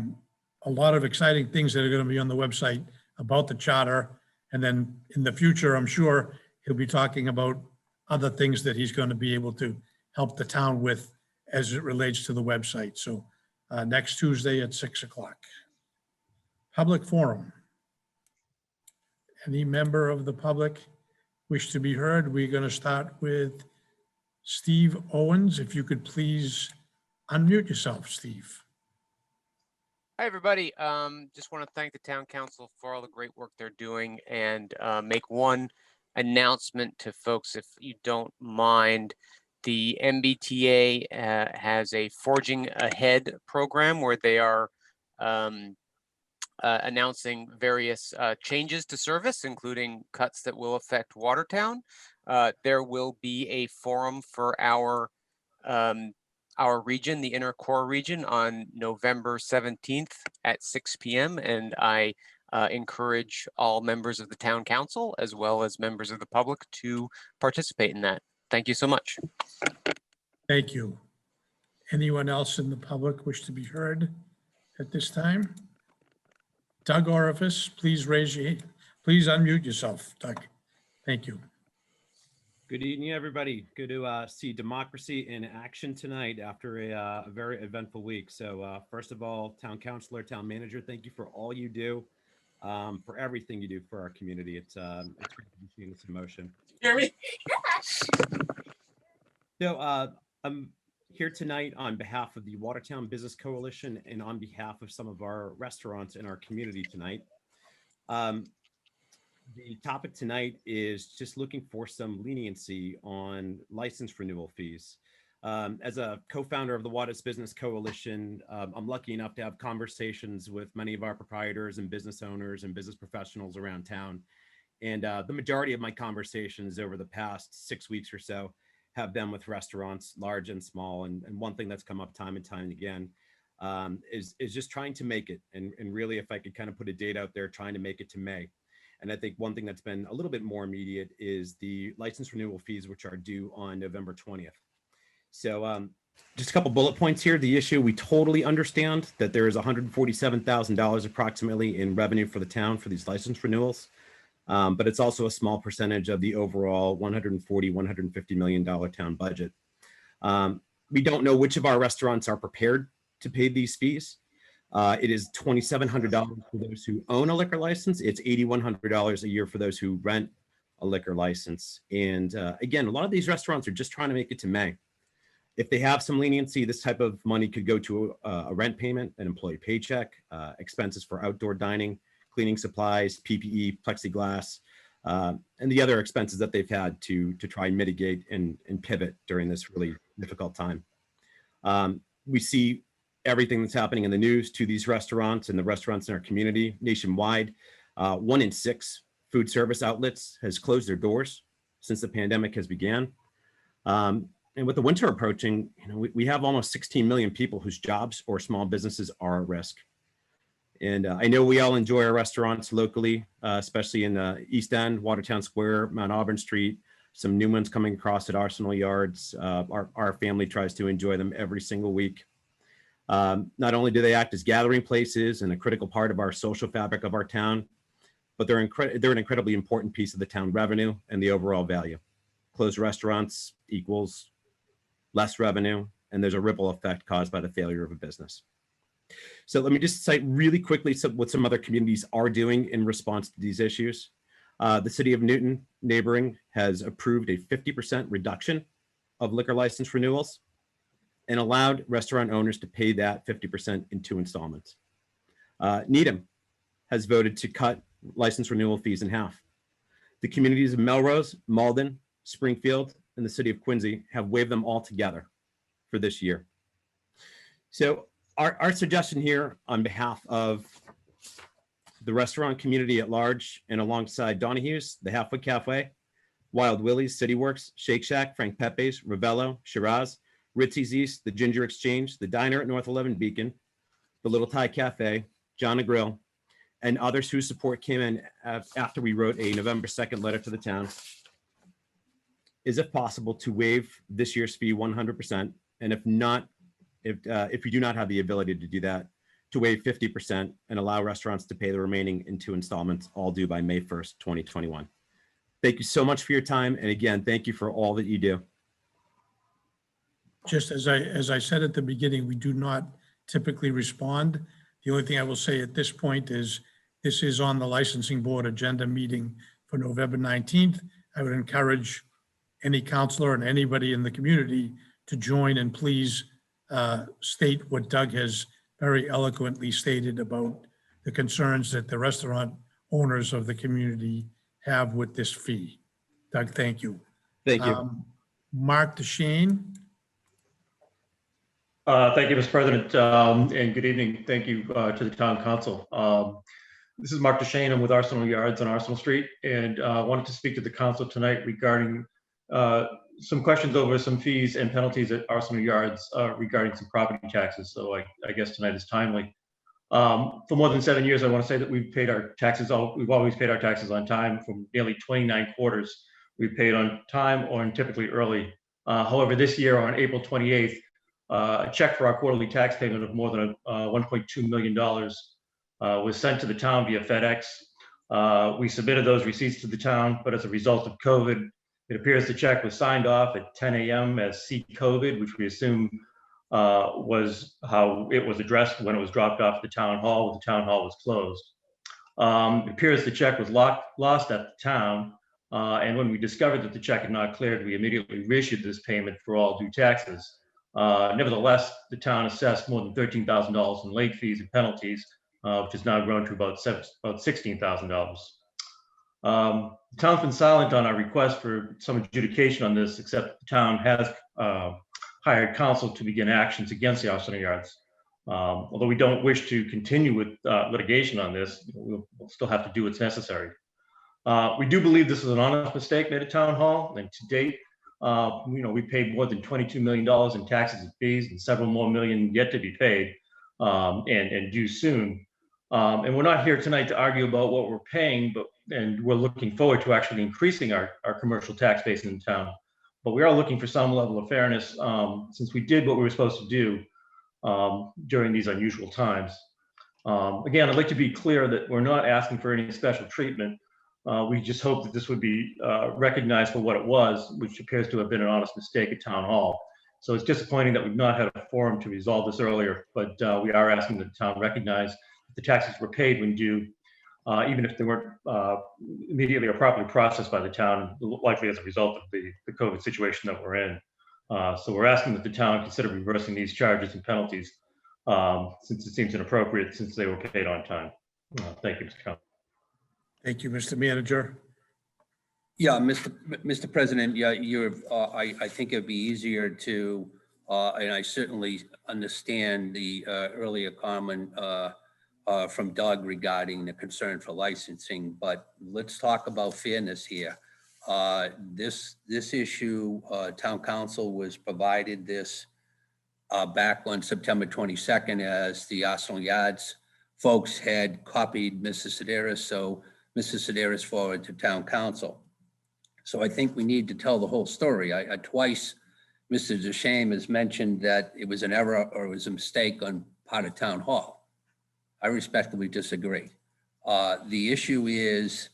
lot of exciting things that are going to be on the website about the charter And then in the future, I'm sure he'll be talking about other things that he's going to be able to help the town with as it relates to the website. So next Tuesday at 6 o'clock. Public forum. Any member of the public wish to be heard? We're going to start with Steve Owens. If you could please unmute yourself, Steve.
Hi, everybody. Just want to thank the town council for all the great work they're doing and make one announcement to folks, if you don't mind. The MBTA has a Forging Ahead program where they are announcing various changes to service, including cuts that will affect Watertown. There will be a forum for our region, the inner core region, on November 17th at 6 p.m. And I encourage all members of the town council as well as members of the public to participate in that. Thank you so much.
Thank you. Anyone else in the public wish to be heard at this time? Doug Orifice, please please unmute yourself, Doug. Thank you.
Good evening, everybody. Good to see democracy in action tonight after a very eventful week. So first of all, town councilor, town manager, thank you for all you do, for everything you do for our community. It's great to be seeing this in motion.
Hear me?
So I'm here tonight on behalf of the Watertown Business Coalition and on behalf of some of our restaurants in our community tonight. The topic tonight is just looking for some leniency on license renewal fees. As a co-founder of the Watertown Business Coalition, I'm lucky enough to have conversations with many of our proprietors and business owners and business professionals around town. And the majority of my conversations over the past 6 weeks or so have been with restaurants, large and small. And one thing that's come up time and time again is just trying to make it. And really, if I could kind of put a date out there, trying to make it to May. And I think one thing that's been a little bit more immediate is the license renewal fees, which are due on November 20th. So just a couple bullet points here. The issue, we totally understand that there is $147,000 approximately in revenue for the town for these license renewals. But it's also a small percentage of the overall $150 million town budget. We don't know which of our restaurants are prepared to pay these fees. It is $2,700 for those who own a liquor license. It's $8,100 a year for those who rent a liquor license. And again, a lot of these restaurants are just trying to make it to May. If they have some leniency, this type of money could go to a rent payment, an employee paycheck, expenses for outdoor dining, cleaning supplies, PPE, plexiglass, and the other expenses that they've had to try and mitigate and pivot during this really difficult time. We see everything that's happening in the news to these restaurants and the restaurants in our community nationwide. 1 in 6 food service outlets has closed their doors since the pandemic has began. And with the winter approaching, we have almost 16 million people whose jobs or small businesses are at risk. And I know we all enjoy our restaurants locally, especially in the East End, Watertown Square, Mount Auburn Street, some new ones coming across at Arsenal Yards. Our family tries to enjoy them every single week. Not only do they act as gathering places and a critical part of our social fabric of our town, but they're an incredibly important piece of the town revenue and the overall value. Closed restaurants equals less revenue, and there's a ripple effect caused by the failure of a business. So let me just cite really quickly what some other communities are doing in response to these issues. The city of Newton, neighboring, has approved a 50% reduction of liquor license renewals and allowed restaurant owners to pay that 50% in 2 installments. Needham has voted to cut license renewal fees in half. The communities of Melrose, Malden, Springfield, and the city of Quincy have waived them all together for this year. So our suggestion here on behalf of the restaurant community at large and alongside Donahue's, the Halfway Cafe, Wild Willie's, City Works, Shake Shack, Frank Pepe's, Ravello, Shiraz, Ritzy's East, the Ginger Exchange, the Diner at North 11 Beacon, the Little Thai Cafe, John the Grill, and others whose support came in after we wrote a November 2nd letter to the town, is if possible to waive this year's fee 100%. And if not, if you do not have the ability to do that, to waive 50% and allow restaurants to pay the remaining in 2 installments, all due by May 1st, 2021. Thank you so much for your time. And again, thank you for all that you do.
Just as I said at the beginning, we do not typically respond. The only thing I will say at this point is this is on the licensing board agenda meeting for November 19th. I would encourage any counselor and anybody in the community to join and please state what Doug has very eloquently stated about the concerns that the restaurant owners of the community have with this fee. Doug, thank you.
Thank you.
Mark DeShane.
Thank you, Mr. President, and good evening. Thank you to the town council. This is Mark DeShane. I'm with Arsenal Yards on Arsenal Street, and wanted to speak to the council tonight regarding some questions over some fees and penalties at Arsenal Yards regarding some property taxes. So I guess tonight is timely. For more than 7 years, I want to say that we've paid our taxes. We've always paid our taxes on time. From nearly 29 quarters, we've paid on time or typically early. However, this year on April 28th, a check for our quarterly tax payment of more than $1.2 million was sent to the town via FedEx. We submitted those receipts to the town, but as a result of COVID, it appears the check was signed off at 10 a.m. as C-COVID, which we assume was how it was addressed when it was dropped off at the town hall. The town hall was closed. It appears the check was lost at the town, and when we discovered that the check had not cleared, we immediately reissued this payment for all due taxes. Nevertheless, the town assessed more than $13,000 in late fees and penalties, which has now grown to about $16,000. The town's been silent on our request for some adjudication on this, except the town has hired counsel to begin actions against the Arsenal Yards. Although we don't wish to continue with litigation on this, we'll still have to do what's necessary. We do believe this is an honest mistake made at Town Hall, and to date, we paid more than $22 million in taxes and fees, and several more million yet to be paid and due soon. And we're not here tonight to argue about what we're paying, and we're looking forward to actually increasing our commercial tax base in the town. But we are looking for some level of fairness since we did what we were supposed to do during these unusual times. Again, I'd like to be clear that we're not asking for any special treatment. We just hope that this would be recognized for what it was, which appears to have been an honest mistake at Town Hall. So it's disappointing that we've not had a forum to resolve this earlier, but we are asking that the town recognize that the taxes were paid when due, even if they weren't immediately or properly processed by the town, likely as a result of the COVID situation that we're in. So we're asking that the town consider reversing these charges and penalties since it seems inappropriate since they were paid on time. Thank you, Mr. Council.
Thank you, Mr. Manager.
Yeah, Mr. President, yeah, I think it'd be easier to, and I certainly understand the earlier comment from Doug regarding the concern for licensing, but let's talk about fairness here. This issue, Town Council was provided this back on September 22nd as the Arsenal Yards folks had copied Mrs. Sedaris, so Mrs. Sedaris forwarded to Town Council. So I think we need to tell the whole story. Twice, Mr. DeShane has mentioned that it was an error or it was a mistake on part of Town Hall. I respectfully disagree. The issue is,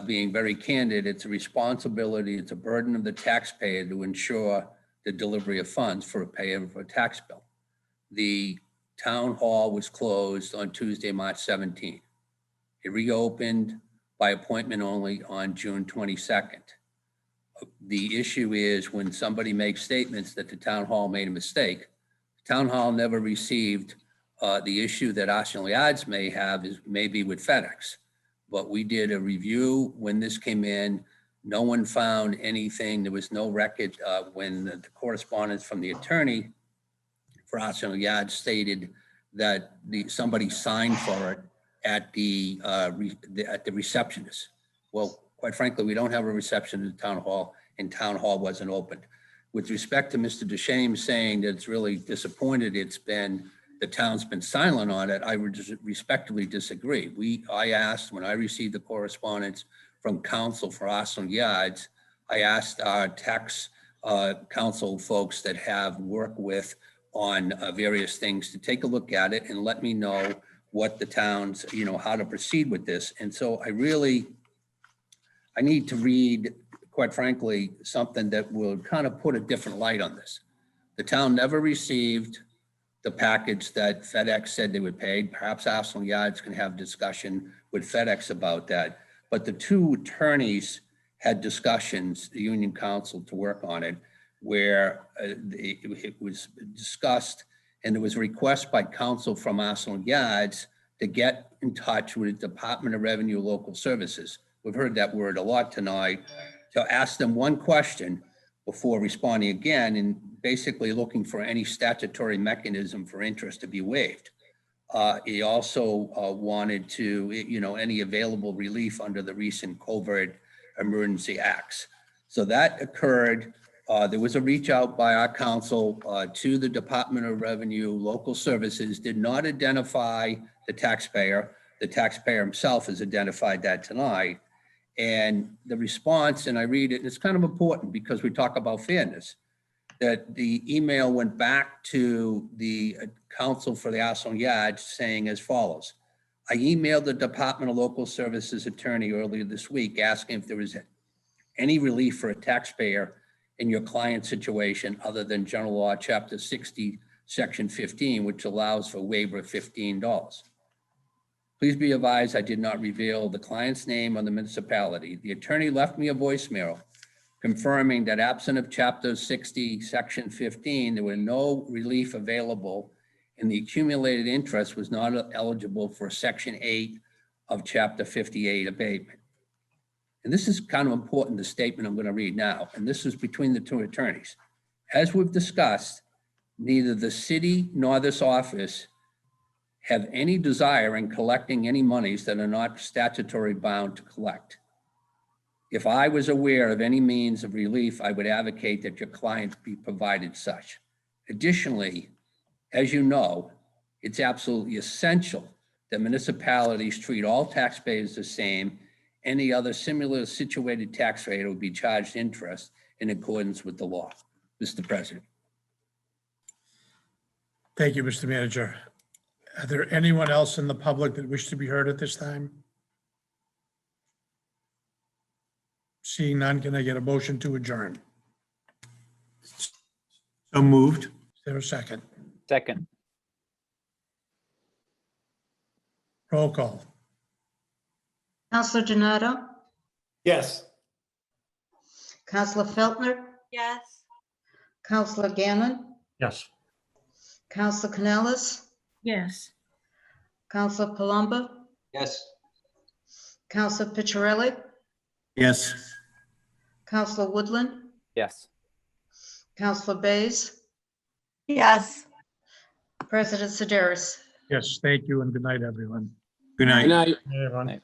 being very candid, it's a responsibility, it's a burden of the taxpayer to ensure the delivery of funds for a payer of a tax bill. The Town Hall was closed on Tuesday, March 17th. It reopened by appointment only on June 22nd. The issue is when somebody makes statements that the Town Hall made a mistake, Town Hall never received the issue that Arsenal Yards may have is maybe with FedEx. But we did a review when this came in. No one found anything. There was no record when the correspondence from the attorney for Arsenal Yards stated that somebody signed for it at the receptionist. Well, quite frankly, we don't have a reception at Town Hall, and Town Hall wasn't opened. With respect to Mr. DeShane saying that it's really disappointed, the town's been silent on it, I would just respectfully disagree. I asked, when I received the correspondence from counsel for Arsenal Yards, I asked our tax council folks that have worked with on various things, to take a look at it and let me know what the town's, how to proceed with this. And so I need to read, quite frankly, something that will kind of put a different light on this. The town never received the package that FedEx said they would pay. Perhaps Arsenal Yards can have discussion with FedEx about that. But the two attorneys had discussions, the union council, to work on it, where it was discussed, and there was a request by council from Arsenal Yards to get in touch with the Department of Revenue Local Services. We've heard that word a lot tonight, to ask them one question before responding again, and basically looking for any statutory mechanism for interest to be waived. He also wanted to, any available relief under the recent covert emergency acts. So that occurred. There was a reach out by our council to the Department of Revenue Local Services, did not identify the taxpayer. The taxpayer himself has identified that tonight. And the response, and I read it, and it's kind of important because we talk about fairness, that the email went back to the counsel for the Arsenal Yards saying as follows: I emailed the Department of Local Services attorney earlier this week asking if there was any relief for a taxpayer in your client situation other than General Law, Chapter 60, Section 15, which allows for a waiver of $15. Please be advised I did not reveal the client's name or the municipality. The attorney left me a voicemail confirming that absent of Chapter 60, Section 15, there were no relief available and the accumulated interest was not eligible for Section 8 of Chapter 58 abatement. And this is kind of important, the statement I'm going to read now, and this is between the two attorneys. As we've discussed, neither the city nor this office have any desire in collecting any monies that are not statutory bound to collect. If I was aware of any means of relief, I would advocate that your client be provided such. Additionally, as you know, it's absolutely essential that municipalities treat all taxpayers the same. Any other similar situated taxpayer would be charged interest in accordance with the law. Mr. President.
Thank you, Mr. Manager. Are there anyone else in the public that wish to be heard at this time? Seeing none, can I get a motion to adjourn?
So moved.
Is there a second?
Second.
Roll call.
Counselor Donato?
Yes.
Counselor Feltner?
Yes.
Counselor Gannon?
Yes.
Counselor Canellis?
Yes.
Counselor Palumbo?
Yes.
Counselor Picciarelli?
Yes.
Counselor Woodland?
Yes.
Counselor Bays?
Yes.
President Sedaris?
Yes, thank you, and good night, everyone.
Good night.
Good night.
Hey, everyone.
Night.